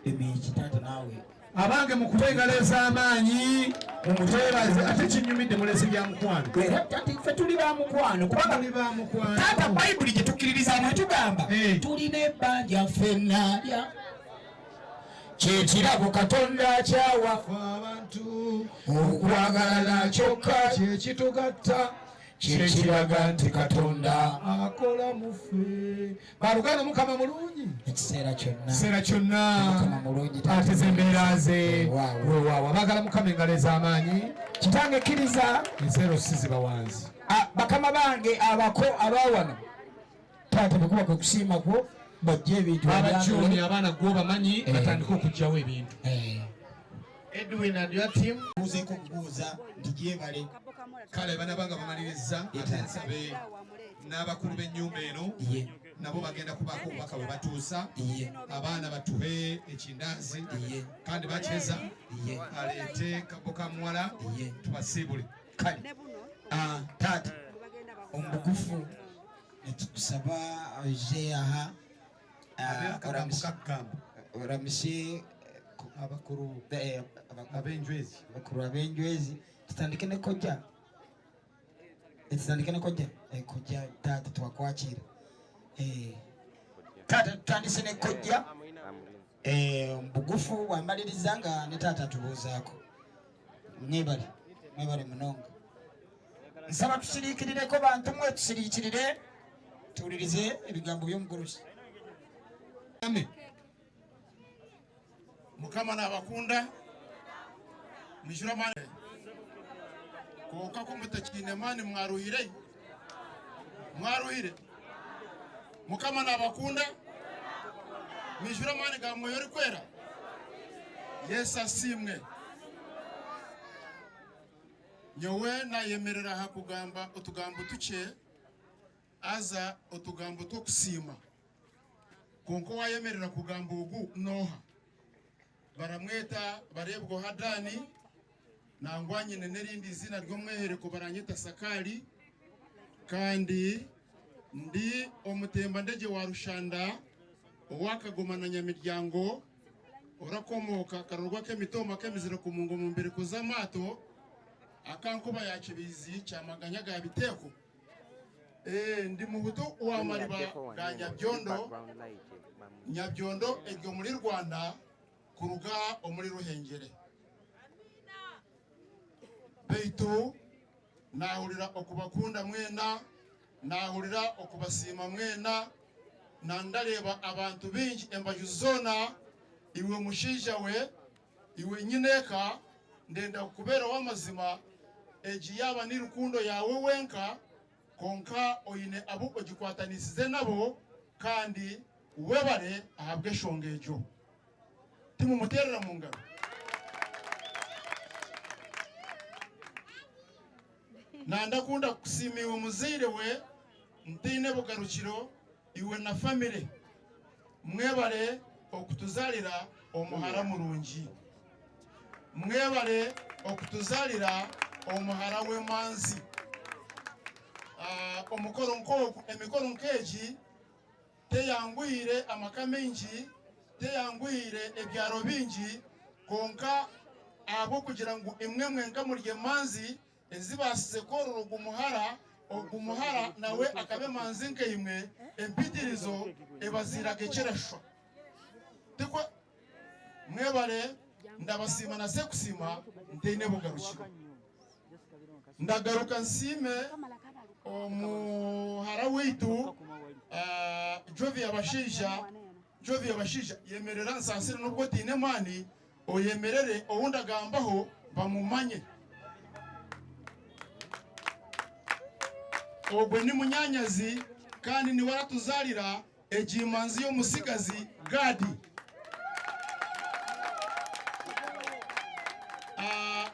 Speaker 4: emiiki taata naawe
Speaker 2: Abange mukube engalo ez'amaanyi mumutwebaze ate kinnyumidde mulese bya mukwano.
Speaker 4: era taata ffe tuli ba mukwano kubanga
Speaker 2: Tuli ba mukwano.
Speaker 4: taata bayibuli gye tukkiririzaamu etugamba tulina ebbanja ffennaalya kyekirabo katonda kyawa
Speaker 2: Abantu
Speaker 4: okwagalana kyokka
Speaker 2: kyekitugatta
Speaker 4: kyekiraga nti katonda
Speaker 2: akola mu ffe. Balugano Mukama mulungi.
Speaker 4: ekiseera kyonna
Speaker 2: Kiseera kyonna
Speaker 4: Mukama mulungi
Speaker 2: ate z'embeera ze
Speaker 4: Weewaawo.
Speaker 2: weewaawo. Abagala Mukama engalo ez'amaanyi
Speaker 4: kitange kkiriza
Speaker 2: enseero si zibawanzi.
Speaker 4: bakama bange abako abawano taata bwekuba kwe kusiimako bajja ebintu
Speaker 2: Abajjuni abaana gw'obamanyi batandika okuggyawo ebintu.
Speaker 6: Edwin and your team.
Speaker 4: buuzeeko kubuuza nti gyebale
Speaker 2: Kale bana banga bamaliriza ate nsabe n'abakulu b'ennyumba eno
Speaker 4: ye
Speaker 2: nabo bagenda kubaako obubaka bwe batuusa.
Speaker 4: ye
Speaker 2: Abaana batuwe ekindaazi kandi bakyeza
Speaker 4: ye
Speaker 2: aleete kaboka muwala
Speaker 4: ye
Speaker 2: tubasiibule.
Speaker 4: kale taata omugufu netukusaba ozeaha
Speaker 2: Mukagamba
Speaker 4: oramusye
Speaker 2: abakulu ab'enjwezi.
Speaker 4: bakulu ab'enjwezi tutandike ne kojja kojja taata twakwakira taata tutandise ne kojja bugufu bwambaliriza nga ne taata tubuuzaako mwebale munonga nsaba tusiriikirireko bantu mwe tusiriikirire tuwulirize ebigambo by'omugolosi
Speaker 8: Mukama n'abakunda mwishyura mani koka ko mutakine mani mwaruhire Mukama n'abakunda mwishyura mani ga mwoyori kwera Yesu asimwe nyowe nayemerera hakugamba utugambo tuke aza utugambo two kusima konko wayemerera kugamba ugu Noha baramweta barebwa Hadani nangwanye n'erindi zina ry'omwehereko baranyita Sakali kandi ndi omutemba ndege wa Rushanda owakagoma na Nyamiryango orakomoka karorwa k'emitoma k'emizira ku mungo mu mbere kuzamato akankuba ya kibizi cyamaganya ga biteko ndi muhutu wa mariba ga Nyabyondo egyo muri Rwanda kuruga omuri Ruhengere beitu nahurira okubakunda mwena nahurira okubasima mwena nandareba abantu bingi embaju zona iwe mushija we iwe nyineka ndenda kubera w'amazima eji yaba ni rukundo yawe wenka konka oyine abo ogikwatanisize nabo kandi webare ahabwe shongejo timumuterera mu ngabo. Nandakunda kusimiwa muzire we ntine bugarukiro iwe na family mwebare okutuzalira omuhara murungi, mwebare okutuzalira omuhara w'emanzi. Emikoro nkeji teyangwire amaka mengi, teyangwire ebyaro bingi, konka abo kugira ngo imwe mwenka murye manzi ezibasize kororoga umuhara nawe akabe manzi nk'imwe empitirizo ebaziraga ekyerashwa. Tikwa mwebare ndabasima na sekusima ntine bugarukiro. Ndagaruka nsime omuhara witu Jovi abashija yemerera nsasire nubwo tine mani oyemerere owundi agambaho bamumanye. Ogwe ni munyanyazi kandi ni waratuzalira ejimanzi y'omusigazi Gadi.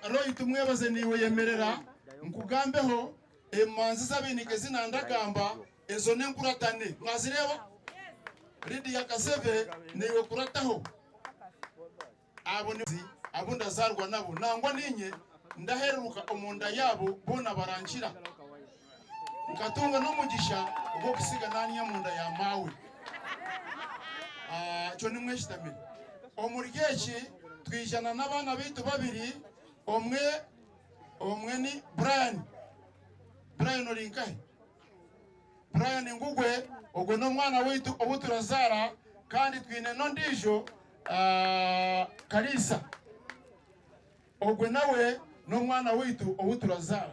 Speaker 8: Royi tumwebaze niwe yemerera nkugambeho emanzi z'abinike zinandagamba ezo nenkuratane mwazireba Lydia Kaseve niwe kurataho abo ndazarwa nabo nangwa ninye ndaheruka omunda yabo bona barankira nkatunga n'umugisha ubwo kusiga naniya munda ya mawe. Cyo nimwe shitamire omuryechi twijana n'abana bitu babiri, omwe ni Brian olinkahe Brian ngugwe ogwo no mwana witu obuturazara kandi twine nondijo Kalisa ogwe nawe no mwana witu obuturazara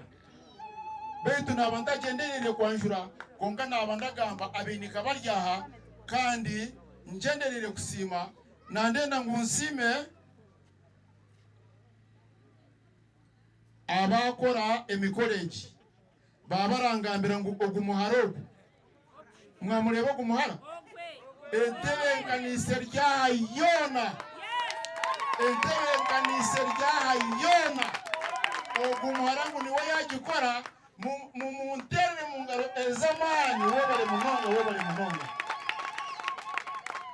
Speaker 8: betu nabandagenderere kwanjura konka nabandagamba abinika baryaha kandi ngenderere kusima nandenda ngunsime abakora emikoleji babarangambira ngo ogumuharo mwamureba ogumuhara entebenkanise ryayona ogumuhara ngo niwe yagikora munterere mu ngaro ezamani wobale munonga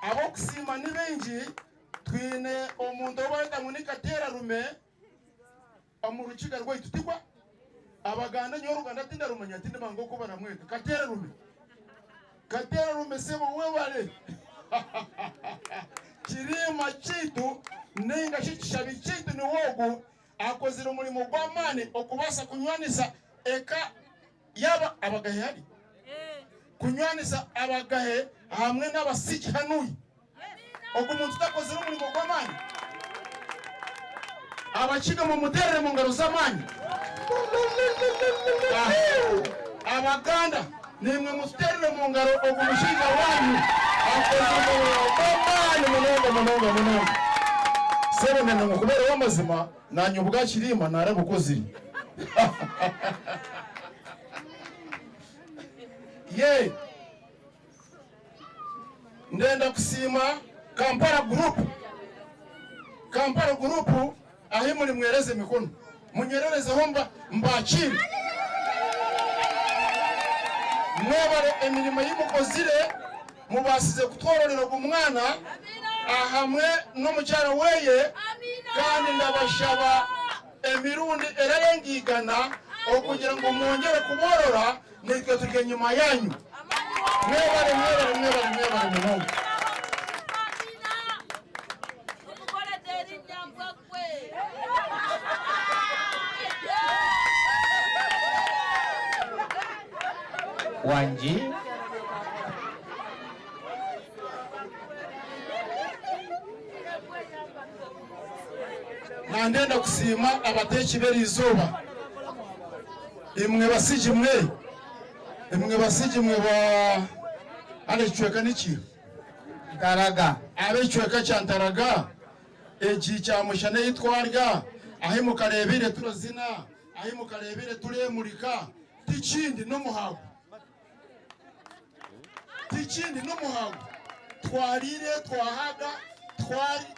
Speaker 8: abo kusima ni benji twine omuntu obayita ngo ni Katerarume omurukiga rwaitu tikwa abaganda nyoruganda tindarumanya tinde mango ko baramweka Katerarume sebo webale kirima kitu nenga kikishabi kitu ni wogu akozira umurimo gw'amani okubasa kunywanisa eka yaba abagahe hari kunywanisa abagahe hamwe n'abasiki hanuyi ogumuntu takozira umurimo gw'amani abakiga mu muterere mu ngaro z'amani abaganda nimwe muterere mu ngaro ogumushinga wanyu akozira munonga sebo nene ngukubera w'amazima nanyubwa kirima narabukoziri ye ndenda kusima Kampala group ahi muri mwereze mikono munyerereze homba mbakiri mwebare emirimo y'umukozire mubasize kutwororera umwana ahamwe no mucyara weye kandi ndabashaba emirundi erarengigana okugira ngo mwongere kuborora nitwe turye nyuma yanyu mwebare munonga
Speaker 4: Wanji
Speaker 8: nandenda kusima abateki berizuba imwe basiji mwe ba alechweka niki
Speaker 4: Taraga
Speaker 8: abechweka cyantaraga eji cyamushane yitwarya ahi mukarebire turozina ahi mukarebire turemurika tikindi n'umuhago twarire twahaga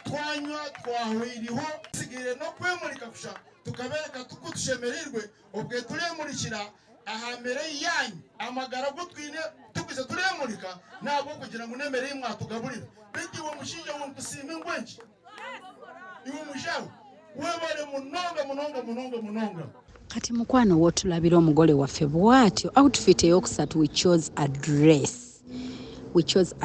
Speaker 8: twanywa twahwiriho sigire no kwemurika kusha tukabereka tukutushemerirwe ubwe turemurikira ahambere yanyu amagara go twine tugize turemurika nabo kugira ngo nemere mwatugaburira beti wo mushinja wo kusime ngwenje iwo mushawo webale munonga
Speaker 3: kati mukwano wotulabira omugole waffe bwatyo outfit eyokusatu we chose a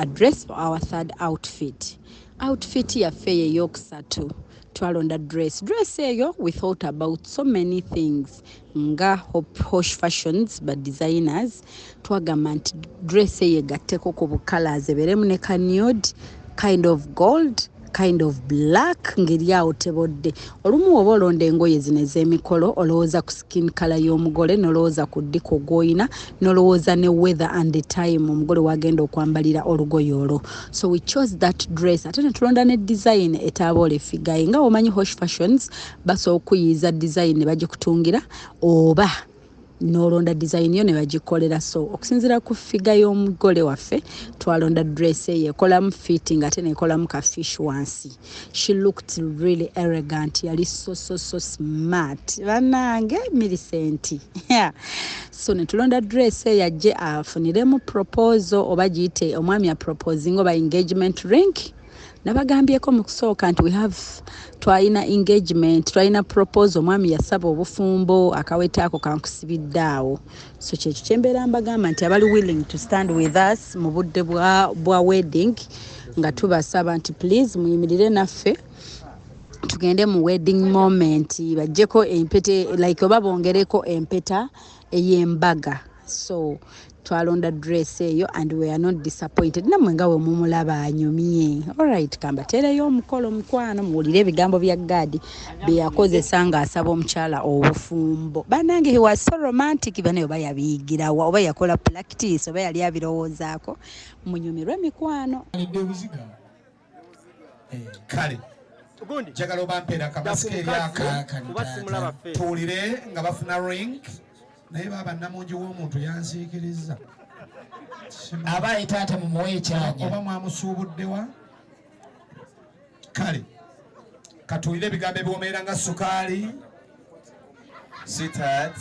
Speaker 3: dress for our third outfit yaffe eyokusatu twalonda dress eyo we thought about so many things nga Hosh Fashions but designers twagamba nti dress eyo egatteko ku bucolors eberemu ne nude kind of gold kind of black ngeri awo tebodde olumu oba olonda engoye zino ez'emikolo olowooza ku skin color y'omugole nolowooza ku ddiko gw'oyina nolowooza ne weather and the time omugole wagenda okwambalira olugoye olwo so we chose that dress ate ne tulonda ne design etaabola efigayi nga omanyi Hosh Fashions basobola okuyiiza design ne bagikutungira oba nolonda design yo ne bagikolera so okusinzira ku figa y'omugole waffe twalonda dress eyo ekolamu fitting ate nekolamu ka fish wansi she looked really elegant yali so smart banange Millicent so netulonda dress eyo ajje afuniremu proposal oba giyite omwami ya proposing oba engagement ring nabagambyeko mu kusooka nti twalina engagement twalina proposal omwami yasaba obufumbo akaweta ako kankusibidde awo so kyekyo kyembeera mbagamba nti abali willing to stand with us mu budde bwa wedding nga tubasaba nti please muyimirire naffe tugende mu wedding moment bajjeko empete like oba bongereko empeta ey'embaga so twalonda dress eyo and we are not disappointed namwe nga we mumulaba anyumye alright kamba tereyo omukolo mukwano muwulire ebigambo bya Gadi byeyakozesa nga asaba omukyala obufumbo banange he was so romantic banayo bayabiyigirawa oba yakola practice oba yali abirowoozaako munyumirwe mikwano
Speaker 2: kale jagalo bampera kabasikeri aka tuwulire nga bafuna ring naye baba namungi w'omuntu yansiikiriza
Speaker 4: abaye taata mumuwe ekyanya
Speaker 2: oba mwamusuubuddewa kale katuwulire ebigambo ebiwomerera nga sukaali
Speaker 9: Sweetheart,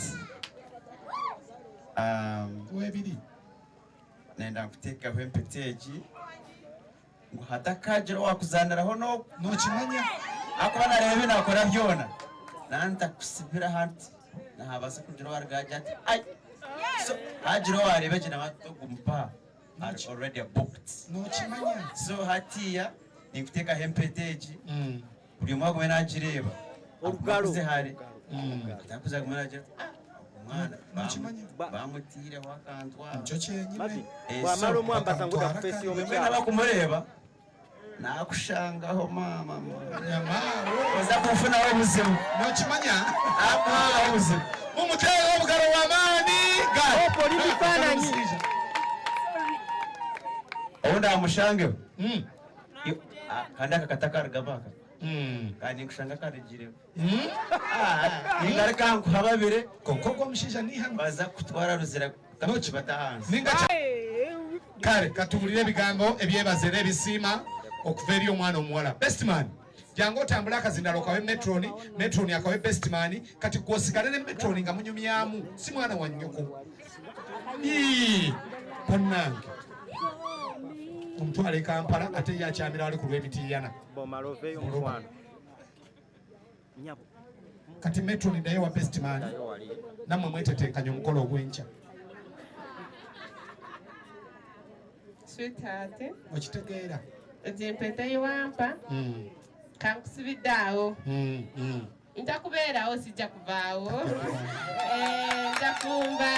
Speaker 2: webiri
Speaker 9: nenda nkuteekaho empeteegi ngu hatakaagira wakuzaniraho
Speaker 2: nokimanya
Speaker 9: akuba nareebe nakora byona nantakusibira hanti nahabasa kugira wargaja ati ai so hagira warebe gina batogumpa are already booked
Speaker 2: nokimanya
Speaker 9: so hatiya nikuteekaho empeteegi buli omwe agumwe nagireba olugalo hari atakuza kumara ati mwana bamutireho akantwa
Speaker 2: nicyo cyenyine
Speaker 10: wamara omwambasa ngo dafesi
Speaker 9: omwana bakumureba nakushangaho mama oza kufunaho ubuzima
Speaker 2: nokimanya
Speaker 9: ubuzima
Speaker 2: umutero w'ubugaro w'amani
Speaker 10: opo libifananyi
Speaker 9: ubundi amushangeho kandi aka katakarugabaka kandi nkushanga karigireho ningari kankuha babire
Speaker 2: konko omushaija nihano
Speaker 9: baza kutwara ruzira kamukibata hansi
Speaker 2: kale katubulire ebigambo ebyebaze n'ebisiima okuva eri omwana omuwala bestman jangu otambula akazindalo kawe metroni akawe bestman kati gwosigale ne metroni nga munyumyamu si mwana wa nnyoko bannange omutwale Kampala ate yakyamira wali ku lw'emitiiyana kati metroni naye wa bestman nammwe mwetetenkanya omukolo ogw'enkya
Speaker 7: Sweetheart,
Speaker 2: okitegeera
Speaker 7: empeta yiwampa kankusibidde awo nja kubeerawo sijja kuvaawo njafumba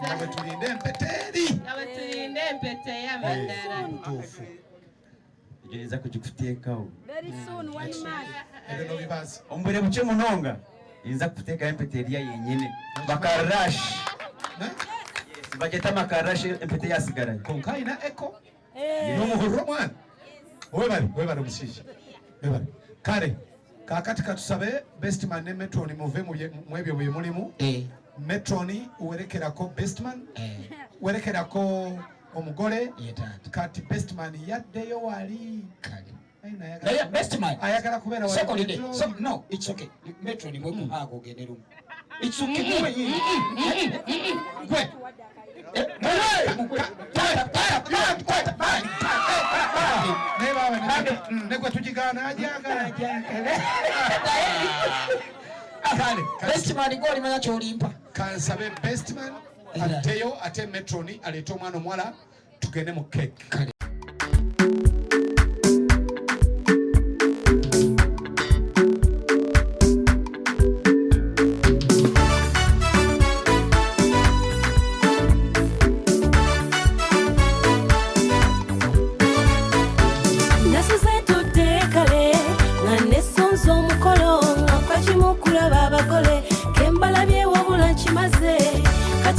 Speaker 2: nga bwe tulinde empeta eri
Speaker 7: nga bwe tulinde empeta ey'amaddala
Speaker 9: nza kugikuteekawo
Speaker 2: ebyo nobibazi
Speaker 9: ombwire buke munonga nza kuteekaho empeta eriya yenyine bakarashi bageta makarashi empeta yasigarayo
Speaker 2: konka ayina eko n'omuhurro mwana webale omushaija webale kale kakati katusabe Bestman ne Metron muve mu ebyo bwe mulimu. Metron uwerekerako Bestman. Werekerako omugole. Kati Bestman yaddeyo wali.
Speaker 4: Bestman.
Speaker 2: Ayagala kubeera wali.
Speaker 4: No, it's okay. Metron mwe kuhago genderu. It's okay. Gwe.
Speaker 2: Negwe tujigana ajagala.
Speaker 4: Bestman goli manya cholimpa.
Speaker 2: Kansabe Bestman ateyo ate Metroni aleeta omwana omwala tugende mu cake.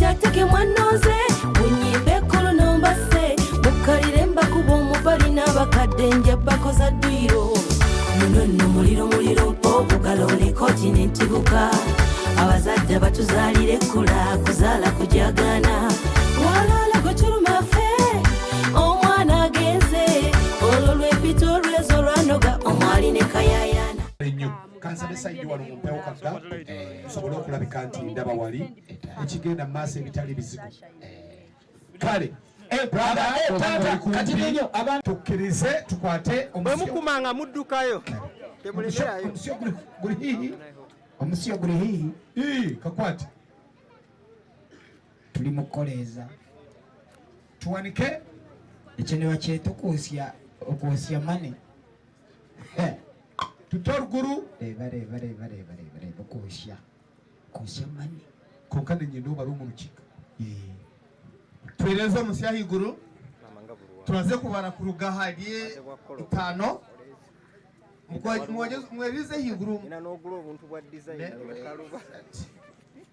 Speaker 5: Ateke mwanoze bunyimbe kolo nombase mukalire mbakuba omubali n'abakadde nja bakoza ddwiro nono muliro mpo bugalo kontinenti buka abazadde batuzaalire kula kuzaala kujagana walala gweturumafe omwana agenze olwo lwepito olwezo lwanoga omwali ne kayayana
Speaker 2: kansabe saidi wano mumpewo kaga nsobole okulabika nti ndaba wali ekigenda mu maaso ebitali bizibu kale tukkirize tukwate
Speaker 10: bwemukumanga muddukayo temulekerayo
Speaker 4: omusyo guli hihi
Speaker 2: kakwate
Speaker 4: tuli mukoleeza
Speaker 2: tuwanike
Speaker 4: ekyo ne bakyeta okwosya mane
Speaker 2: tutoruguru
Speaker 4: reba kwosya mane
Speaker 2: konka nenyenda obali omu lukiga
Speaker 6: twereze omusya haiguru turaze kubara ku rugahariye 5 mwerize haiguru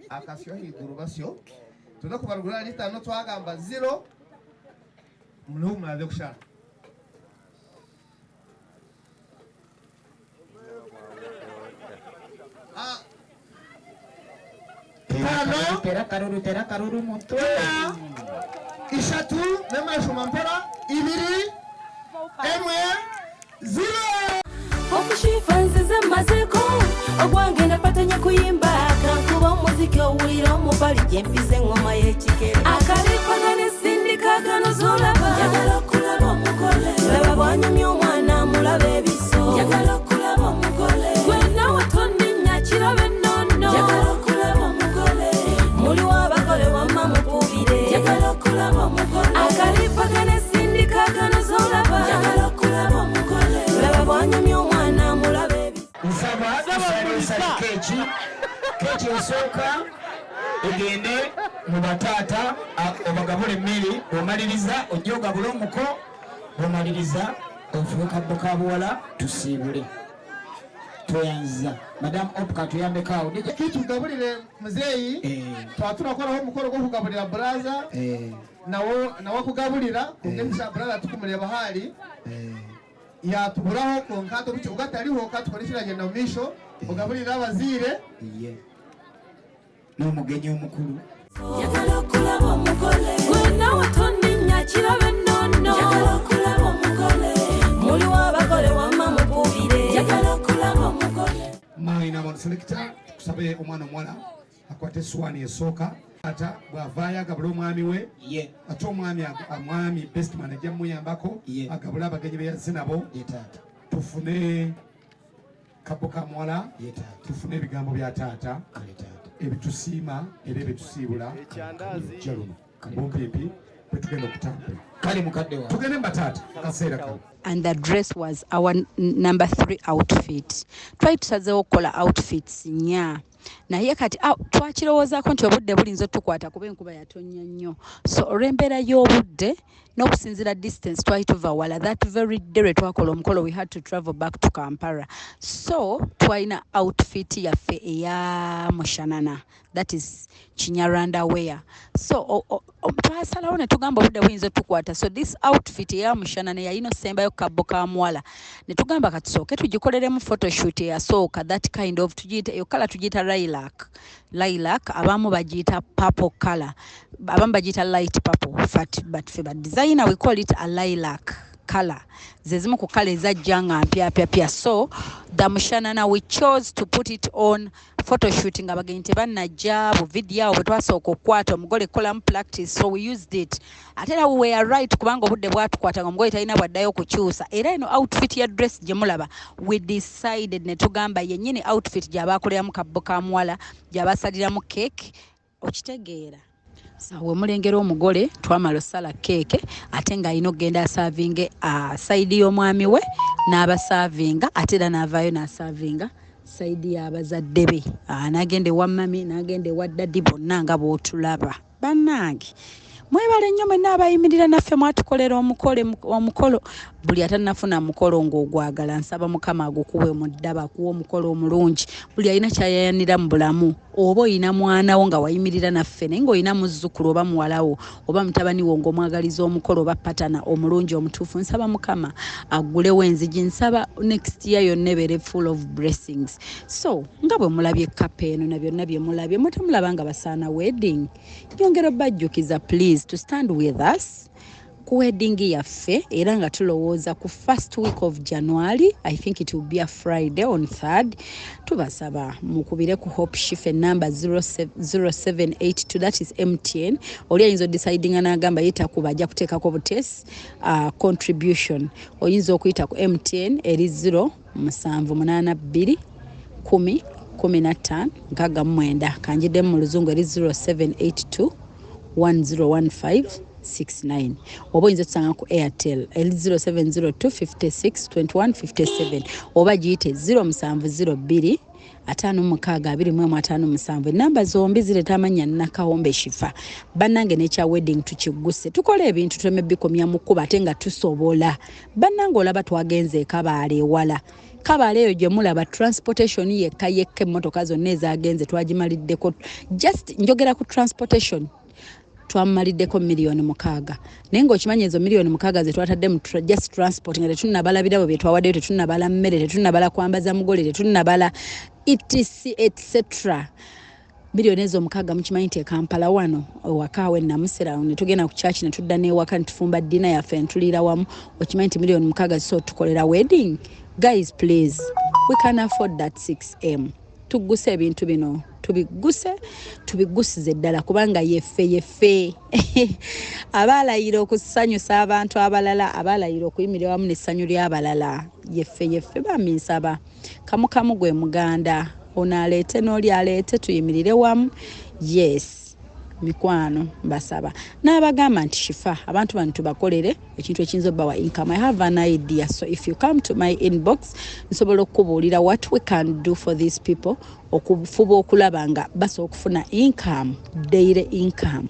Speaker 6: akasyo haiguru basyo tuza kubara rugahariye 5 twagamba 0 muluhu muraze kushara
Speaker 4: tera karuru mutwe
Speaker 6: 3 n'amashuma mpera 2 1 0
Speaker 5: okushifa nzize mazeko ogwange napatanye kuyimba kankuba omuziki owulira omubali gyempize engoma y'ekikere akalipagane sindikagano zolaba njagala okulaba omugole laba bwanyumya omwana mulaba ebiso njagala okulaba omugole gwenawe tonninya kirabe nnono njagala okulaba omugole muli wabagole wamma mukubire njagala okulaba omugole akalipagane sindikagano zolaba njagala okulaba omugole laba bwanyumya omwana mulaba ebiso
Speaker 4: nsaba keeki esooka egende mu bataata obagabula emmere omaliriza ojja ogabula omuko omaliriza ofuuka bbuka buwala tusiibule toyanza madamu opuka tuyambekaawo
Speaker 6: kitugabulire muzeeyi twaba tunakoraho omukolo gw'okugabulira bulaza nawo kugabulira kungezesa bulaza tukumuleba hali yatuburaho konkato bicho ugataliho katukolesera genda mu misho ogabulira abaziire
Speaker 4: n'omugenyi omukulu
Speaker 5: njagala okulaba omugole gwenawe tonninya kirabe nnono njagala okulaba omugole muli wabagole wamma mukubire njagala okulaba omugole
Speaker 2: maina abantu selector tukusabe omwana omuwala akwate essuwaani esooka ata bw'avaayo agabula omwami we ate omwami Bestman ajja muyambako agabula abagenyi be yazze nabo tufune kabo ka muwala tufune ebigambo bya taata ebitusiima era ebitusiibula jja luno bumpiimpi bwe tugenda okutambula
Speaker 4: kale mukadde wa
Speaker 2: tugende mu bataata kaseera kano.
Speaker 3: And the dress was our number 3 outfit. Try tusazeewo okukola outfits nya naye kati twakirowoozaako nti obudde bulinza otukwata kuba enkuba yatonnya nnyo, so olw'embeera y'obudde n'okusinziira distance twali tuva wala. That very day lwe twakola omukolo we had to travel back to Kampala, so twalina outfit yaffe eya mushanana, that is Kinyarwanda wear. So twasalawo ne tugamba obudde buyinza otukwata center. So this outfit ya mushanane ya ino sembayo kaboka mwala netugamba katusooke tugikolere photoshoot yasooka that kind of tugiyita yo kala tugiyita lilac abamu bagiyita purple color abamu bagiyita light purple but for designer we call it a lilac color zezimu ku color ezajjanga mpya. So the mushanana we chose to put it on photo shooting abagenyi tebanajja bu video bwe twasooka okukwata omugole kola practice, so we used it ate era we were right kubanga obudde bwatukwata nga omugole talina bwaddayo kukyusa era eno outfit ya dress gye mulaba we decided ne tugamba yennyini outfit gy'abaakoleramu kabbo ka muwala gy'abaasaliramu cake okitegeera. We mulengera omugole twamala osala keeke ate ng'alina okugenda asaavinge sayidi y'omwami we n'abasaavinga ate era n'avaayo n'asaavinga sayidi y'abazadde be n'agenda ewa mami n'agenda ewa ddadi bonna nga bw'otulaba. Bannange mwebale nnyo mwenna abayimirira naffe mwatukolera omukolo buli atanafuna mukolo ng'ogwagala nsaba mukama agukuwe mu ddaba akuwa omukolo omulungi. Buli alina kyayayanira mu bulamu oba oyina mwana wo nga wayimirira naffe naye ng'olina muzzukulu oba muwala wo oba mutabani wo ng'omwagaliza omukolo oba patana omulungi omutuufu nsaba mukama aggulewo enzigi nsaba next year yonna ebeere full of blessings. So nga bwe mulabye kapa eno na byonna bye mulabye mutemulaba nga basaana wedding nyongera obajjukiza please to stand with us ku wedding yaffe era nga tulowooza ku first week of January. I think it will be a Friday on 3rd. Tubasaba mukubire ku Hope Shife number 0782 that is MTN oli ayinza deciding n'agamba yita kubajja kuteekako butesi contribution oyinza okuyita ku MTN eri 0782 10 15 69 kanjidde mu luzungu eri 0782 101569 oba oyinza otusanga ku Airtel eri 0702 56 21 57 oba giyite 0702 56 enamba zombi zireeta amannya Nakawombe Shifa. Bannange n'ekya wedding tukiguse tukole ebintu tuleme bikomya mu kkuba ate nga tusobola. Bannange olaba twagenze Kabaale ewala Kabaale eyo gye mulaba transportation yekka emmotoka zonna ezagenze twagimaliddeko just njogera ku transportation twamaliddeko $6,000,000 naye ng'okimanyi ezo $6,000,000 ze twatadde mu just transport nga tetunnabala birabo bye twawaddeyo tetunnabala mmere tetunnabala kwambaza mugole tetunnabala etc. Milioni ezo 6,000 mukimanyi nti Kampala wano owakaawe namusera ne tugenda ku church ne tudda n'ewaka ne tufumba dina yaffe ne tuliira wamu okimanyi nti $6,000,000 so tukolera wedding. Guys please we can afford that 6M. Tuguse ebintu bino tubigusize ddala kubanga yeffe abalayira okusanyusa abantu abalala abalayira okuyimirira wamu n'essanyu ly'abalala yeffe baminsaba kamukamu gwe muganda ono aleete n'oli aleete tuyimirire wamu. Yes mikwano mbasaba n'abagamba nti Shifa abantu bano tubakolere ekintu ekiyinza obbawa income. I have an idea, so if you come to my inbox nsobola okubuulira what we can do for these people okufuba okulaba nga basobola okufuna income, daily income,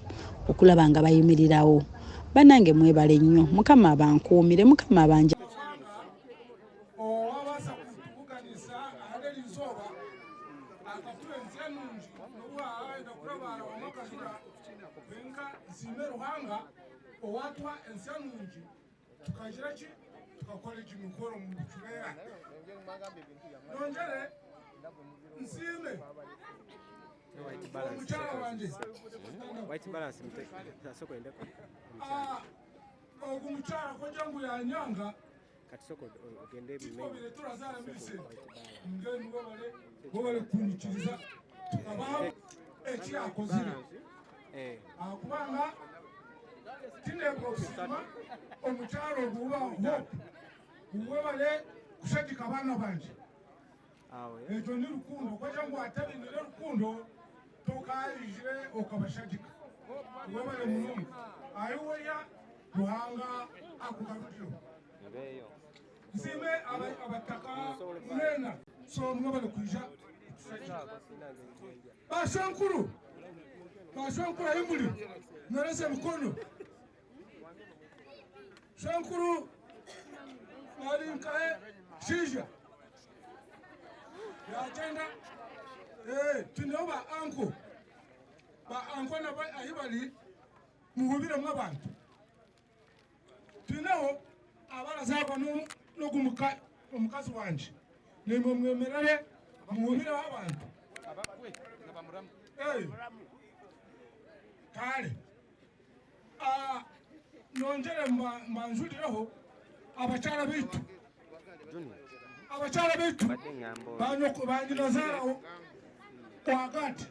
Speaker 3: okulaba nga bayimirirawo. Bannange mwebale nnyo mukama abankuumire mukama abanja
Speaker 8: owatwa ensanungi tukajira ki tukakola ekimikoro mu kibeera nongere nsiime omukyala wange ogwo mukyala koja ngu yanyanga kikobire turazaala mise ngeni webale kunyikiriza tukabaho ekyakozire akubanga tinekusima omukyalo oguba hope uwebale kushagika abaana banje ekyo ni lukundo kwaja ngu atabinire lukundo tokayije okabashagika uwebale mulungu ayiweya ruhanga akugarukiro nsime abataka mwena so mwebale kuija bashankuru ayimuli narese mkono shankuru alinkae shija yagenda tuneho ba anko nabo ayibali muhubire mw'abantu tuneho abarazaga no gumuka umukazi wanje nimwe mwemerere muhubire abantu kale nongere manjurireho abacara bitu banyinazaraho wagati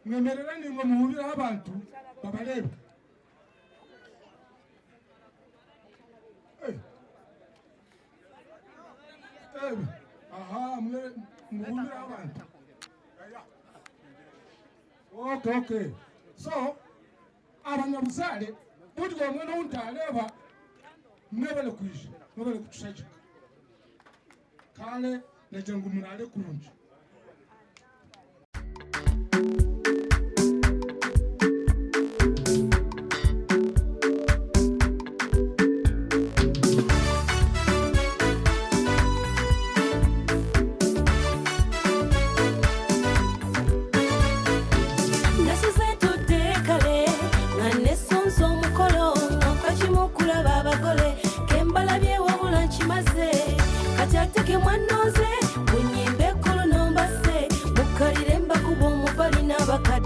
Speaker 8: mwemerere nimwe muhubire abantu babarebe aha mwe muhubire abantu okay so abanyabuzale buryo mwe n'untaleba mwebale kwisha mwebale kutushajika kale nagira ngo murare kurunje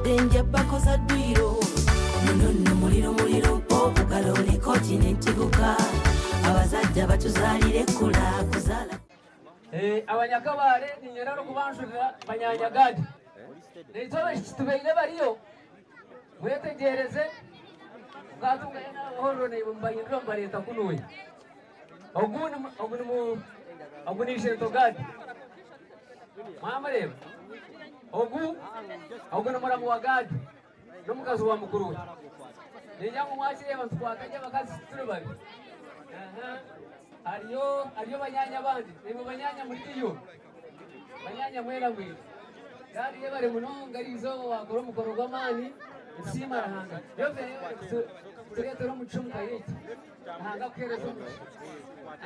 Speaker 5: Denja bakoza dwiro nono muliro bugalo ne continent guka abazajja batuzalire kula kuzala
Speaker 11: abanyakabare ni nyararo kubanshurira banyanyagadi nitobe tubeile bariyo mwetegereze ngatunga yana horo ne mbayindro mbareta kunuye oguni shento gadi mamareba ogu n'umuramu wa gadi n'umukazi wa mukuru we ninyangu mwakire abantu twakajya bakazi turi babi hariyo banyanya bandi nibo banyanya muri iyo banyanya mwera mwira gadi ye bari munonga arizo wakora umukoro gw'amani nsima rahanga yove turetero umucumu kayiti hanga kwereza umuco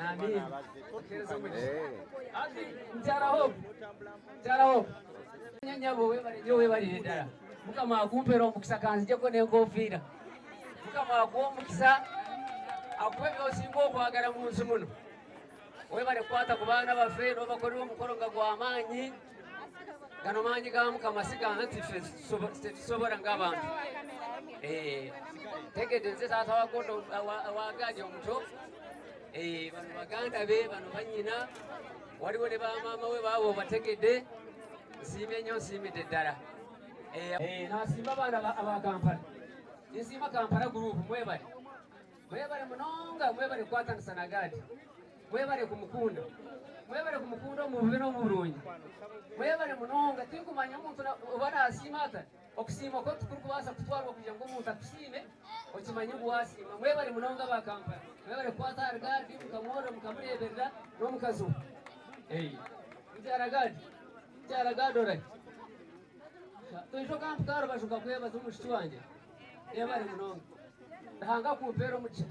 Speaker 11: amin kwereza umuco ati mbyaraho nyanyabo we bari dara mukama kumpero mukisakanzi je ko ne ngofira mukama mukisa akwebyo simbo kwagara mu nsi muno we bari kwata kubana bafero bakora umukoro ngagwamanyi gano manyi ga mukama sigana tife sobora ngabantu tegedenze tata wakondo wagaje umuco bano baganda be bano banyina waliwo ne ba mama we babo bategede simenyo simide dara nasimba bana aba Kampala nisima Kampala group mwebale munonga mwebale kwatandisa na gadi mwebale kumukunda mu bubino mu Burundi mwebale munonga tinkumanya umuntu ubana asimata okusima ko tukuru kubasa kutwarwa kugira ngo umuntu akusime okimanye guwasima mwebale munonga ba Kampala mwebale kwata gadi mukamora mukamureberera no mukazu mujara gadi Jaragadore. Tuisho kampu karo bashuka kweba zumushiti wanje. Yebare munonga. Hanga kumpero muche.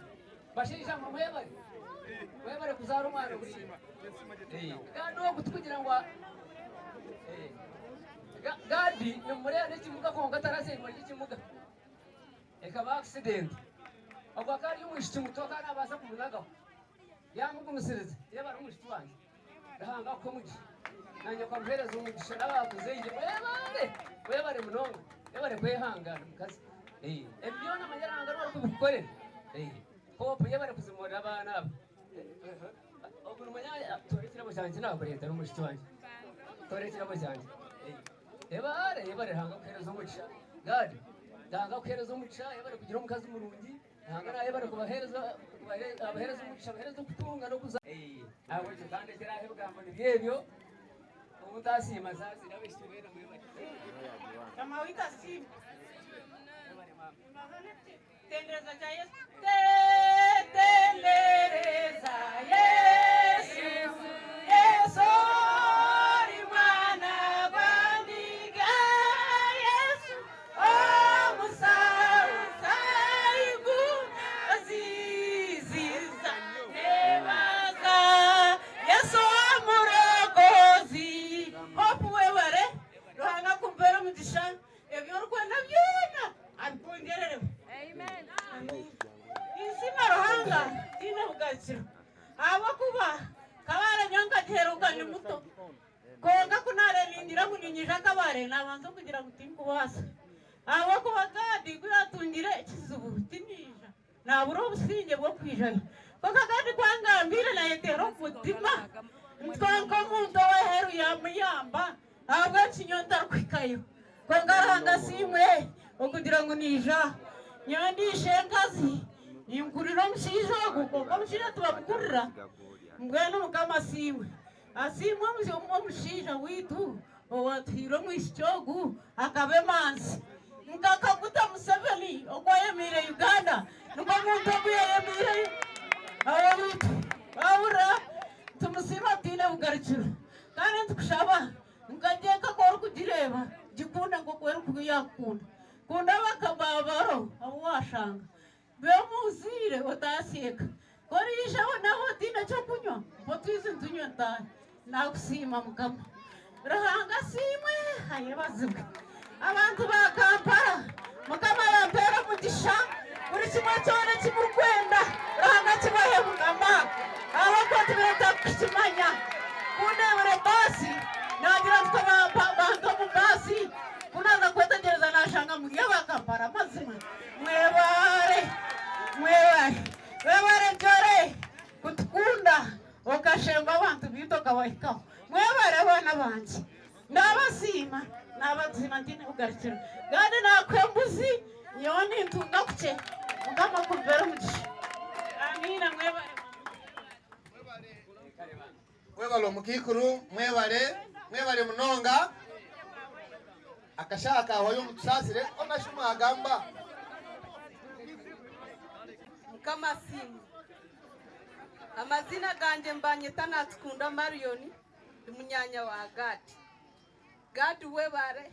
Speaker 11: Bashisha mu mwebare. Mwebare kuzara umwana kuri. Gado kutukugira ngo gadi ni murere n'ikimuga ko ngatarase mu kimuga. Eka ba accident. Abakari umushiti mutoka nabasa kumunagaho. Yamugumusirize. Yebare umushiti wanje. Hanga ko muche. Nanya kwa mpereza umugisha n'abakuzenje webare munonga webare kwehangana mukazi ebyona manyaranga no kubikorera hope yebare kuzimurira abana abo ogu manyaya torekera bashanje nakoreta n'umushiti wanje torekera bashanje yebare hanga kwereza umugisha gadi danga kwereza umugisha yebare kugira umukazi murungi hanga na yebare kubahereza umugisha bahereza kutunga no kuza abo kandi kirahe bugamba nibyebyo utasima sasa ndabishibera mwebale
Speaker 7: kama wika simu tendereza cha Yesu tendereza Yesu mwana bandiga Yesu musaigu aziziza nebaga Yesu hopu weware rohanga kumpera mugisha ebyo rwanda byona abipongerere amen isima rohanga tina
Speaker 12: bugarukiro abo kuba kabare nyanga giheruka ni muto konga kunare lindira kuninyisha kabare nabanza kugira gutimkuwasa abo kuba Gadi kuratungire ikizubu tinisha naburo businge bwo kwijana bakagadi kwangambire na yetero kutima twanko muntu waheru yamuyamba abo kinyonda kwikayo kwangaranga simwe okugira ngo nija nyandishe ngazi imkuriro mshijo kuko mshira tubakurira mbwenu kama simwe asimwe mshija witu owatiro mwishogu akabe manzi ngakakuta Museveni okwayemire Uganda nuko muntu okuyemire ababitu abura tumusima tine bugarukiro kandi tukushaba ngajeka ko kugireba gikunda ngo kwera kuyakunda kunda bakababaro abo washanga bemuzire otaseka korisha naho tine cyo kunywa mpotize ntunywa ndani nakusima mukama rahanga simwe hayebazibwe abantu ba Kampala mukama yampera mugisha buri kimwe cyone kimurwenda rahanga kibahe mukama abakoti beta kukimanya kundebere basi nagira tukaba bantu mu basi kunaza kwetegereza nashanga muri abakampara mazima mwebare jore kutukunda okashemba abantu bitoka wahika mwebare bana banje ndabasima nabazima ndine ugarukira Gadi nakwembuzi yoni ntunga kuche mugama kubera mugisha amina
Speaker 6: mwebale omukikuru mwebale munonga akashaka wayo mutusasire onashuma agamba
Speaker 13: mukama simu amazina ganje mbanyeta natukunda Marioni umunyanya wa Gadi webare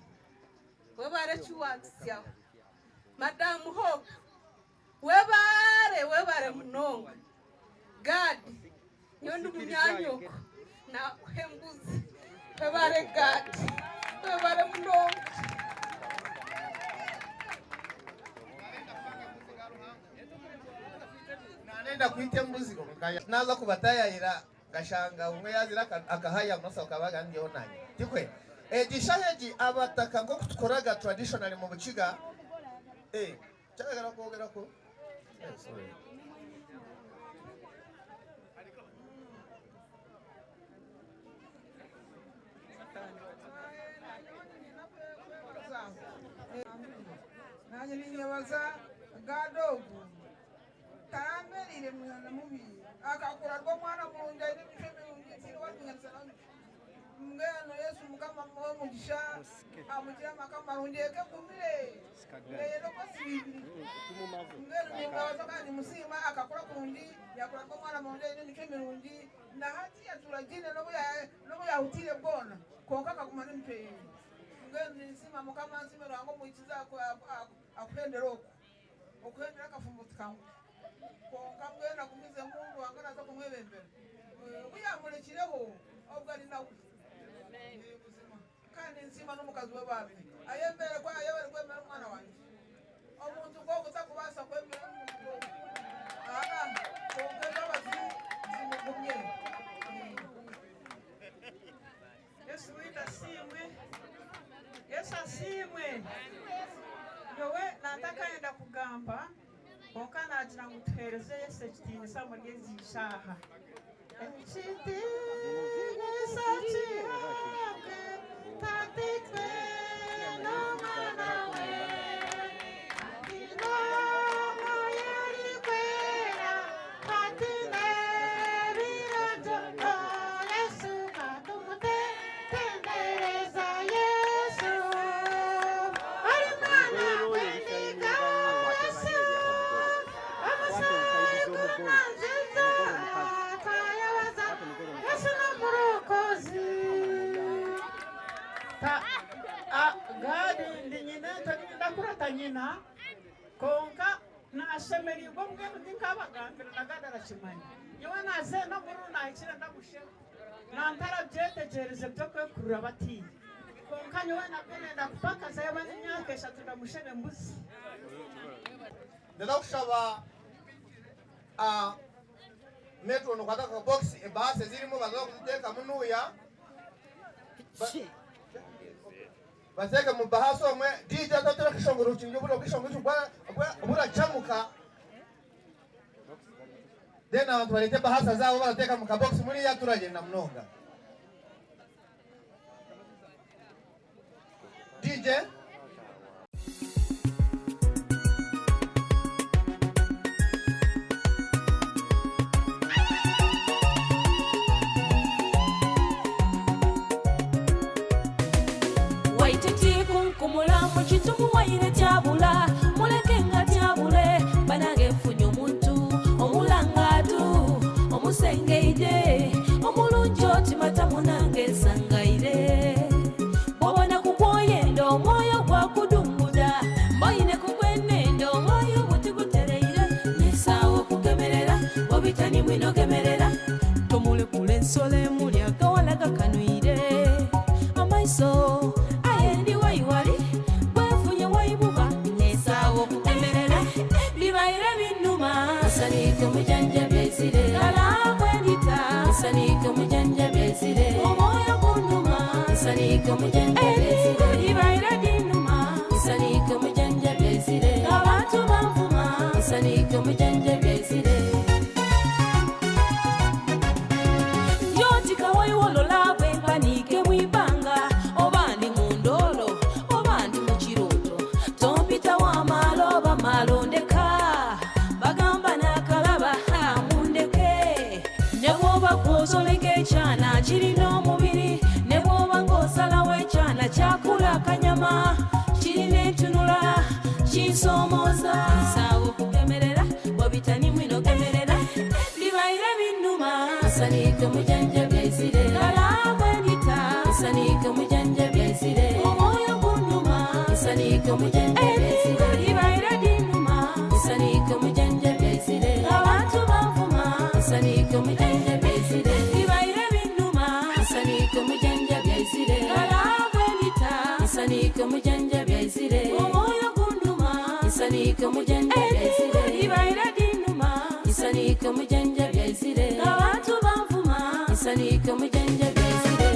Speaker 13: chuwansya Madam Hope webare munonga Gadi nyondo munyanyoko na hembuzi webare Gadi webare munonga
Speaker 6: nanenda kuite mbuzi ngaya naza kubatayayira gashanga umwe yazira akahaya musa ukabaga ndiyo nanye tikwe gishaheji abataka ngo kutukoraga traditional mu buciga cyagara kogera ko sorry
Speaker 14: nanye ninyabaza gadogo tamerire mwana mubi akakura rwo mwana mu nda n'ibisheme ngitsiro watunyatsana ngeno Yesu mukama mwo mugisha amugira makama rundeke kumire rero ko sibiri ngeno ningawaza kandi musima akakura kundi yakura rwo mwana mu nda n'ibisheme rundi na hati yaturagine no yahutire bwona konka kakumana mpeye ngeno nisima mukama nsime rango muikiza akwenderoko okwendera kafumbutskangu konka mwena kumize mungu angana zo kumwebembera uyamurekireho obwo ari nawe kandi nsima n'umukazi we babiri ayembere kwa ayebere kwemera umwana wanjye omuntu ngo kutakubasa kwemera umuntu konka n'abazi zimugumye
Speaker 12: Yesu wita simwe Yesu asimwe yowe nataka enda kugamba konka nagira ngo tuhereze Yesu kitinisa muri zishaha ekiti gisachi tatikwe no mana we no mayari kwera patine birajo Yesu katumute tendereza Yesu ari mana wendiga Yesu amasai kunanziza kayawaza Yesu namurokozi Gadi ndinyine ndakurata nyina konka nashemerirwa mbwenu ndikabagambira nagada arashimanya yewe naze no muri nahikira ndagushe nantara byetegereze byo kwekurura batiye konka yewe nagenda kupakaza yabanye imyaka 3 ndamushene mbuzi
Speaker 6: ndakushaba metro no kwata ka box e bahasa zirimo bazo kuteka munuya baseka mu bahasa omwe DJ tatira kishongoro chinjo bulo kishongoro chubwa obura chamuka dena abantu balete bahasa zabo bateka mu ka box muri ya turagenda mnonga DJ
Speaker 5: kumulamu kitumu waire tyabula muleke nga tyabule banage mfunye omuntu omulangatu omusengeide omulungi otimata munange nsangaire bwobona kukwoyenda omwoyo gwakudumbuda mboyine kugwenenda omwoyo butigutereire nesaawo kugemerera obitani mwinogemerera tomulekula ensolo emuli agawala gakanwire amaiso ayendi waiwali bwefunye waibuba nesaawo kugemerera bibaire binnuma nsanike mujanja byezire kalabwendita nsanike mujanja byezire omwoyo gunnuma nsanike mujanja byezire bibaire binnuma nsanike mujanja byezire abantu banvuma nsanike mujanja byezire yotika waiwolola bwempanike mwibanga obandi mundolo obandi mukiroto tompita wamaloba malondeka bagamba nakalaba mundeke ne bwoba gwozoleka ekyana kirina omubiri ne bwoba ng'osalawo ekyana kyakula akanyama kirina entunula kinsomooza nsaawo kugemerera bwobitani mwinogemerera bibaire binnuma nsanike mujanja byezire kalabwendita nsanike mujanja byezire omwoyo gunnuma nsanike mujanja byezire bibaire binnuma nsanike mujanja byezire abantu banvuma nsanike mujanja byezire bibaire binnuma nsanike mujanja byezire kalabwendita nsanike mujanja byezire omwoyo gunnuma nsanike mujanja byezire bibaire binnuma nsanike mujanja byezire abantu banvuma nsanike mujanja byezire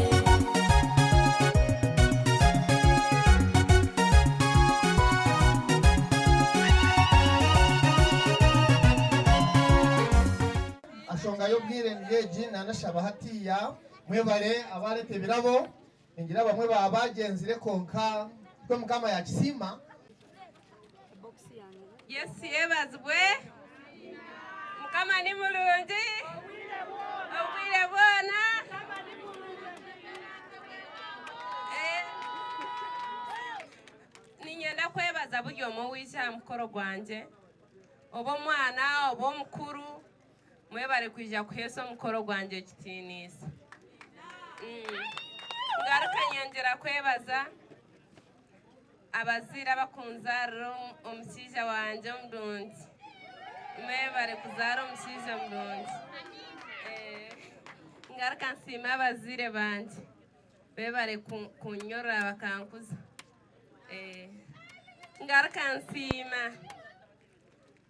Speaker 6: ashonga yo bwire ngeji nanashaba hatiya mwebare abarete birabo ingira bamwe babagenzire konka kwe mukama ya kisima
Speaker 7: Yesu yebazibwe mukama ni mulungi obwire bwona ninyenda kwebaza buli omu wisha mukoro gwanje oba omwana oba omukuru mwebare kwija kuhesa omukoro gwanje ekitiinisa ngaruka nyongera kwebaza abaziire abakunzaarira omushaija wanje omurungi mwebare kuzaara omushaija omurungi ngaruka nsiima abaziire banje bebare kunyorora bakankuza ngaruka nsiima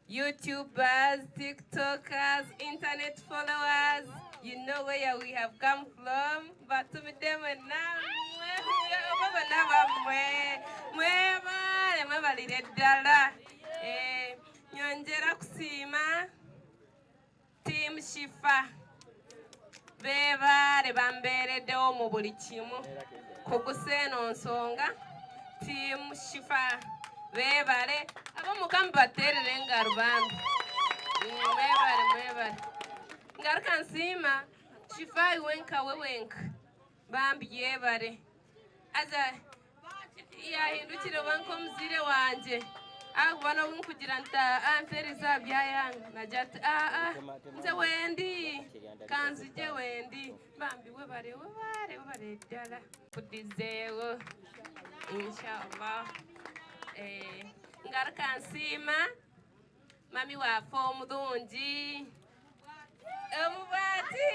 Speaker 7: YouTubers, TikTokers, internet followers, you know where we have come from. But to them now, nyongera kusima Team Shifa bebare bambereddewo mu buli kimu kuguseeno nsonga Team Shifa bebare ab'omukama baterere engaro bambi mwebare ngaruka nsiima Shifa wenka wenka bambi yebare aza yahindukire wanka omuziire wanje akubona kugira nta anteriza byayanga najati nze wendi kanzije wendi bambi webare ddala kudizeewo inshallah ngaruka nsiima mami waffe omulungi omubaati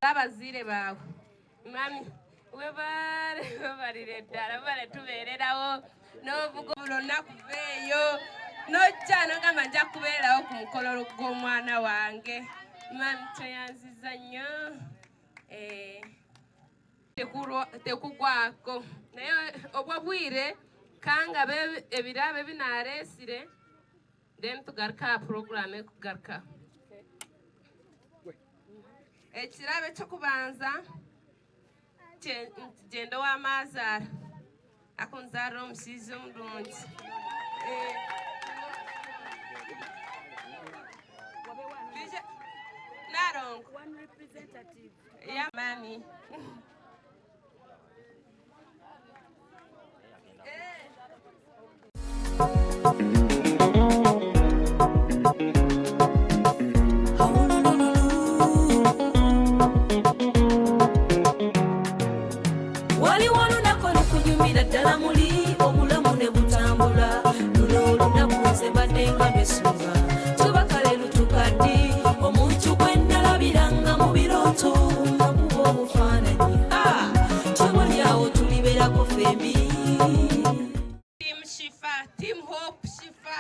Speaker 7: abaziire baabwe mami webarire ddala webare tubeererawo n'ovuga olunaku veeyo nojja nogamba nja kubeerawo ku mukolo gw'omwana wange Tweyanziza nnyo tekugwako naye obwo bwire kanga ebirabe binaresire then tugaruka program ekugaruka ekirabe kyokubanza Gendo w'Amazara akunzara omushiija omurungi Narongo one representative yeah mami
Speaker 5: wali walunako lukunyumira ddala muli obulamu ne butambula luno olunaku nze mbadde nga lwesunga tubakale lutukaddi omuntu gwe nalabiranga mu birooto nakuba obufaananyi kyebulyawo tuliberako fembi
Speaker 7: Team Shifa Team Hope Shifa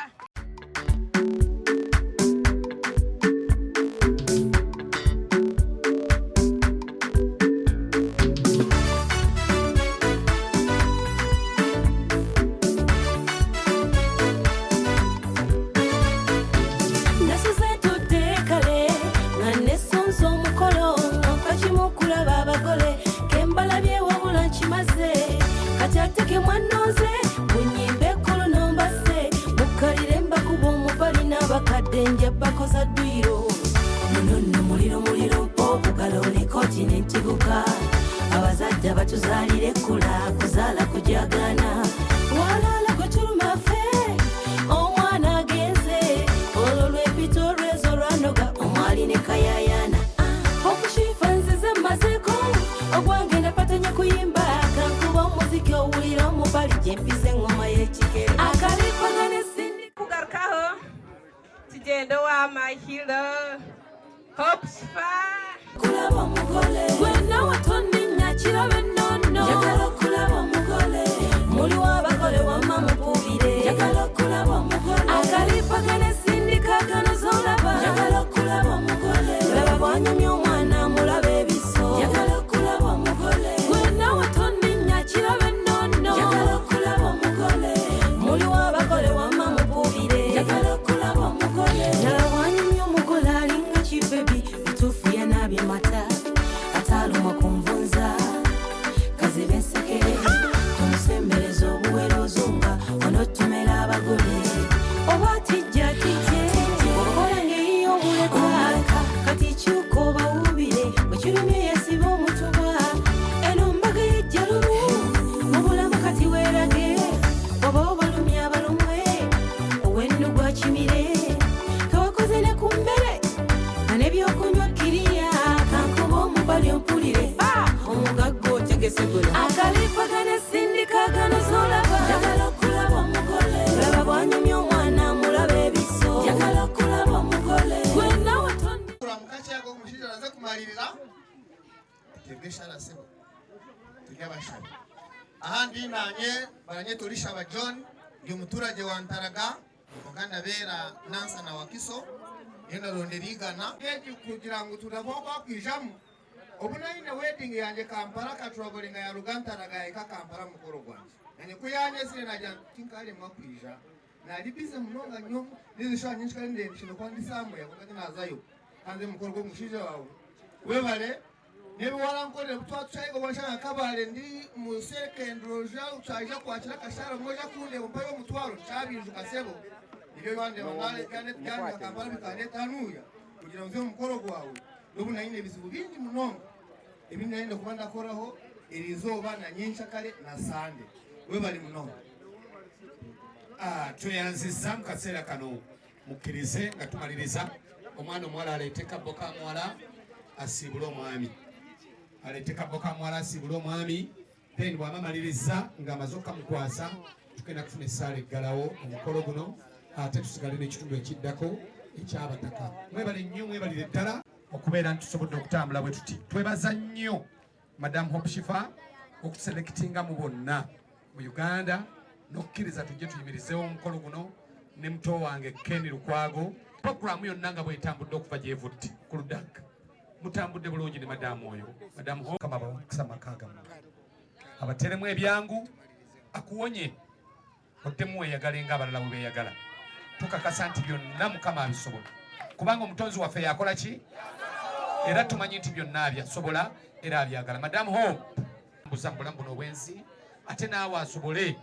Speaker 5: Ateke mwanoze munyimbe kolo nombase mukalire mbakuba omubali n'abakadde njabako za ddwiro munono muliro obugalo ne kontinenti guka abazadde batuzaalire kula kuzaala kujagana walala gwe tulumafe omwana agenze olwo lwepito olwezo lwanoga omwali ne kayayana okushifa nzize mazeko ogwange napatanya kuyimba owulira omubali gyempize engoma y'ekigere akalipagane sindi
Speaker 7: kugarukaho Gendo w'Amahiro Hope Shifa
Speaker 5: kulaba omugole gwenna watoninya kirabe nnono njagala okulaba omugole muli w'abagole wamma mukubire njagala okulaba omugole akalipagane sindikagano z'olaba njagala okulaba omugole laba bwanyumya omwana mulaba ebiso njagala okulaba omugole gwenna watoninya kirabe mata ataluma kumvunza kazi bensekere tumusembereza obuwero ozunga onotomera abagole obatijja tije okola ngeri obuleka kati kyuka obawubire bwekirumye yesiba omutuba eno mbaga yejjalumu mubulamu kati weerage oba obalumye abalumwe owennu gwakimire kawakoze ne ku mmere n'ebyokunywa kiriya bali ompulire omugagga otegese guno akalipagane sindikagano z'olaba njagala okulaba omugole laba bwanyumya omwana mulaba ebiso njagala okulaba omugole gwenna
Speaker 6: mukakyako omushiija naze kumalirira tebeshara sebo tulya bashara aha ndinanye baranye tulishaba John ndi omuturage wa Ntaraga oganda beera Nansa na Wakiso yenda ronderigana kugira ngo turabokwa kwijamu obunaine wedding yanje Kampala katurabolinga ya Rugantaraga eka Kampala mukoro gwanje nanye kuyanye sire naja tinkale mwakwija nali bize munonga nyo nizishwa nyinshi kandi ndishino kwa ndisamwe yakati nazayo kanze mukoro gwo mushije wawe webale nebi warankole butwa tshaigo bashaka kabale ndi mu secondroja uchaija kwachira kashara moja kunde umpayo mutwaro chabiju kasebo ibyo bande bangale kandi byanga Kampala bikane tanuya kugira ngo mukoro gwawe nobu naine bizibu bingi munonga ebindi naine kuba ndakoraho erizoba na nyenshakale na sande we bali munonga
Speaker 2: tweyanziza mu kaseera kano mukkirize nga tumaliriza omwana omuwala aleeteka boka mwala asiibule omwami aleeteka boka mwala asiibule omwami then bwamamaliriza ng'amaze okamukwasa tugenda kufuna essaala eggalawo omukolo guno ate tusigale n'ekitundu ekiddako ekyabataka mwebale nnyo mwebalire ddala okubeera nti tusobodde okutambula bwe tuti twebaza nnyo Madam Hope Shifa okuselektinga mu bonna mu Uganda n'okkiriza tujje tuyimirizeewo omukolo guno ne muto wange Ken Lukwago program yonna nga bwetambudde okuva gyevudde ku luddaga mutambudde bulungi ne madamu oyo madamu kama bakisama kaga abateremu ebyangu akuwonye ottemu weyagala nga abalala bwe beeyagala tukakasa nti byonna mukama abisobola kubanga omutonzi waffe yakola ki era tumanyi nti byonna abyasobola era abyagala madamu Hope mbuza mu bulamu buno obwensi ate naawe asobole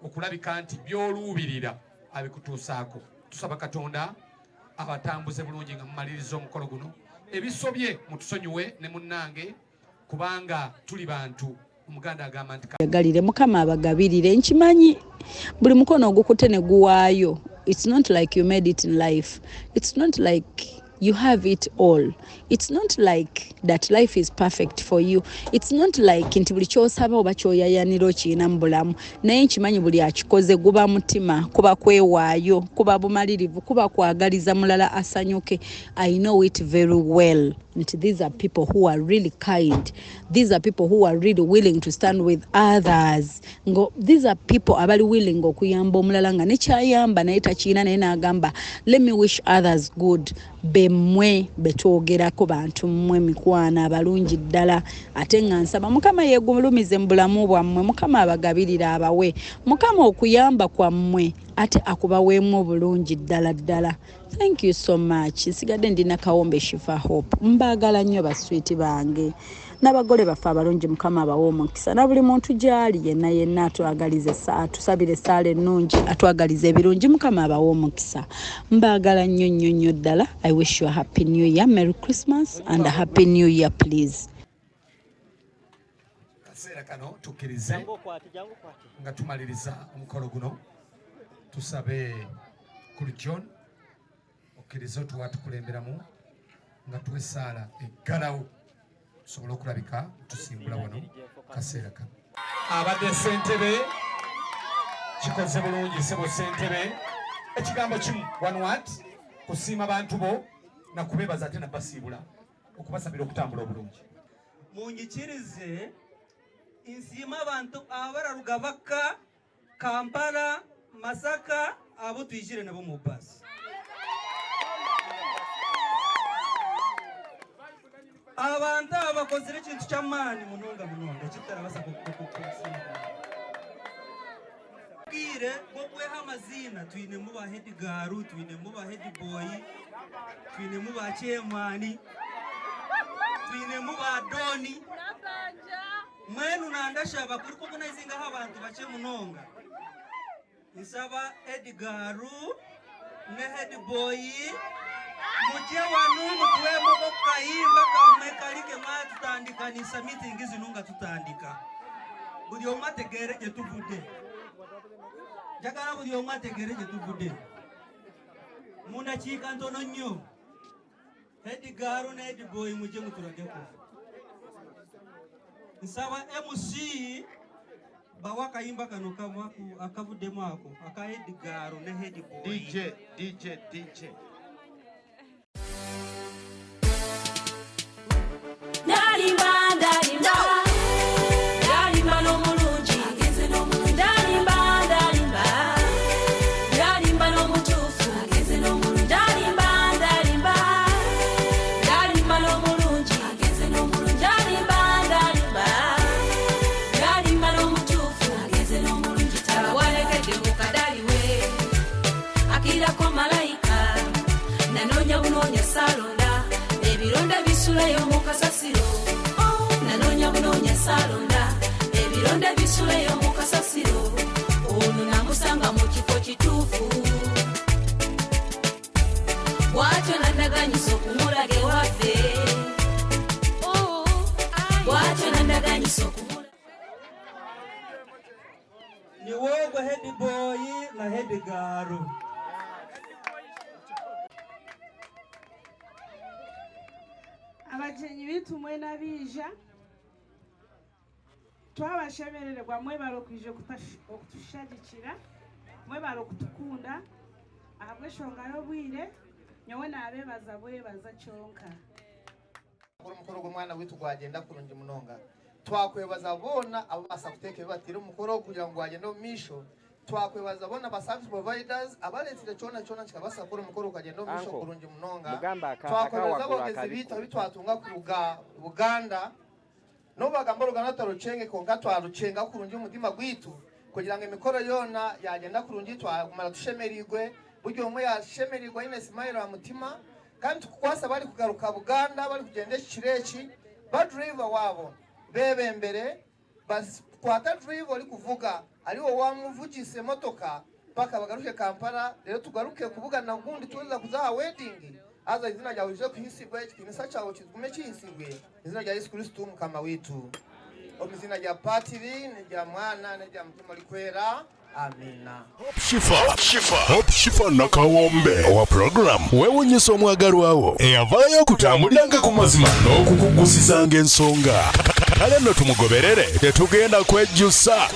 Speaker 2: okulabika nti byoluubirira abikutuusaako tusaba Katonda abatambuze bulungi nga mumaliriza omukolo guno ebisobye mutusonyiwe ne munnange kubanga tuli bantu omuganda agamba nti
Speaker 3: yagalire mukama abagabirire nkimanyi buli mukono ogukute ne guwaayo. It's not like you made it in life. It's not like you have it all. It's not like that life is perfect for you. It's not like nti buli kyosaba oba kyoyayanira okiyina mu bulamu naye nkimanyi buli akikoze guba mutima kuba kwewaayo kuba bumalirivu kuba kwagaliza mulala asanyuke. I know it very well. These are people who are really kind. These are people who are really willing to stand with others. These are people abali willing okuyamba omulala nga nekyayamba naye takiina naye n'agamba let me wish others good. Bemwe betwogerako bantu mmwe mikwana abalungi ddala ate nga nsaba mukama yeegulumize mu bulamu bwammwe mukama abagabirira abawe mukama okuyamba kwammwe ate akubaweemu obulungi ddala ddala. Thank you so much. Nsigadde ndina Kawombe Shifa Hope. Mbagala nnyo baswiti bange n'abagole baffe abalungi mukama abawe omukisa na buli muntu gyali yenna atwagalize atusabire saala ennungi atwagalize ebirungi mukama abawe omukisa. Mbagala nnyo ddala. I wish you a happy new year, Merry Christmas and a happy new year please.
Speaker 2: Kaseera kano tukkirize nga tumaliriza omukolo guno tusabe kuli John okkiriza tukulemberamu nga tuwe saala eggalawo tusobole okulabika tusimbula wano kaseera kano. Abadde ssentebe kikoze bulungi sebo ssentebe ekigambo kimu one word kusiima bantu bo na kubebaza ate nabasiibula okubasabira okutambula obulungi.
Speaker 15: Munyikirize nsiima abantu abararuga bakka Kampala Masaka abo tuyishire nabo mu basi. Abantu abakozere ekintu ky'amaani munonga kitarabasa kukire bokweha amazina twinemu ba Edgar twinemu ba Headboy twinemu ba Chairman twinemu ba Doni mwenu nandasha bakuri kugunaizinga abantu bache munonga nsaba Edgar ne Headboy mujye wanu mutwemo bokayimba kamwe kalike mwa tutandikanisa meeting zinunga tutandika buli omwe ategere gye tuvudde njagala buli omwe ategere gye tuvudde mundakiika ntono nnyo Edgar ne Headboy mujye muturageko nsaba MC bawa kayimba kano akavuddemu ako aka Edgar ne Headboy
Speaker 6: DJ
Speaker 5: Dalimba n'omulungi dalimba n'omutuufu dalimba n'omulungi dalimba n'omutuufu abawalekedde mu kadaliwe akirako malayika nanoonya bunoonya saalonda ebironda bisuleyo mu kasasiro nanoonya bunoonya saalonda ebironda bisuleyo mu kasasiro ono namusanga mu kifo kituufu bwatyo nandaganyisa okumulaga ewaffe bwatyo nandaganyisa
Speaker 15: niwoogwe Headboy na Edgar.
Speaker 16: Abajenyi bitu mwena bija twabashemererwa mwebala okwije okutushagikira mwebala okutukunda ahabwe eshonga y'obwire nyowe nabebaza bwebaza kyonka
Speaker 6: omukoro gw'omwana witu gwagenda kurungi munonga twakwebaza boona ababasa kuteeka ebibatire omukoro kugira ngu gwagende omu maisho twakwebaza bona ba service providers abaletire cyona kikabasakura umukoro ukagenda omusho kurungi munonga twakwebaza bogeze bita bitwatunga ku Buganda no bagamba rugana tarucenge konga twarucenga kurungi umutima gwitu kugira ngo imikoro yona yagenda kurungi twamara tushemerigwe buryo umwe yashemerigwa ine smile mutima kandi tukwasa bari kugaruka Buganda bari kugendesha kireki ba driver wabo bebe mbere bas kwata driver ari kuvuga ari wo wamuvugise motoka paka bagaruke Kampala rero tugaruke kuvuga na ngundi tuza kuzaha wedding aza izina ryawe rije kuhisigwe kinisa cyawo kigume kihisigwe izina rya Yesu Kristo mukama witu omizina rya patiri ne rya mwana ne rya mutima likwera amina.
Speaker 1: Hope Shifa na Kawombe owa program wewunyisa omwagalwa wo eyavaayo okutambuliranga ku mazima n'okukugusisanga ensonga kale nno tumugoberere tetugenda kwejjusa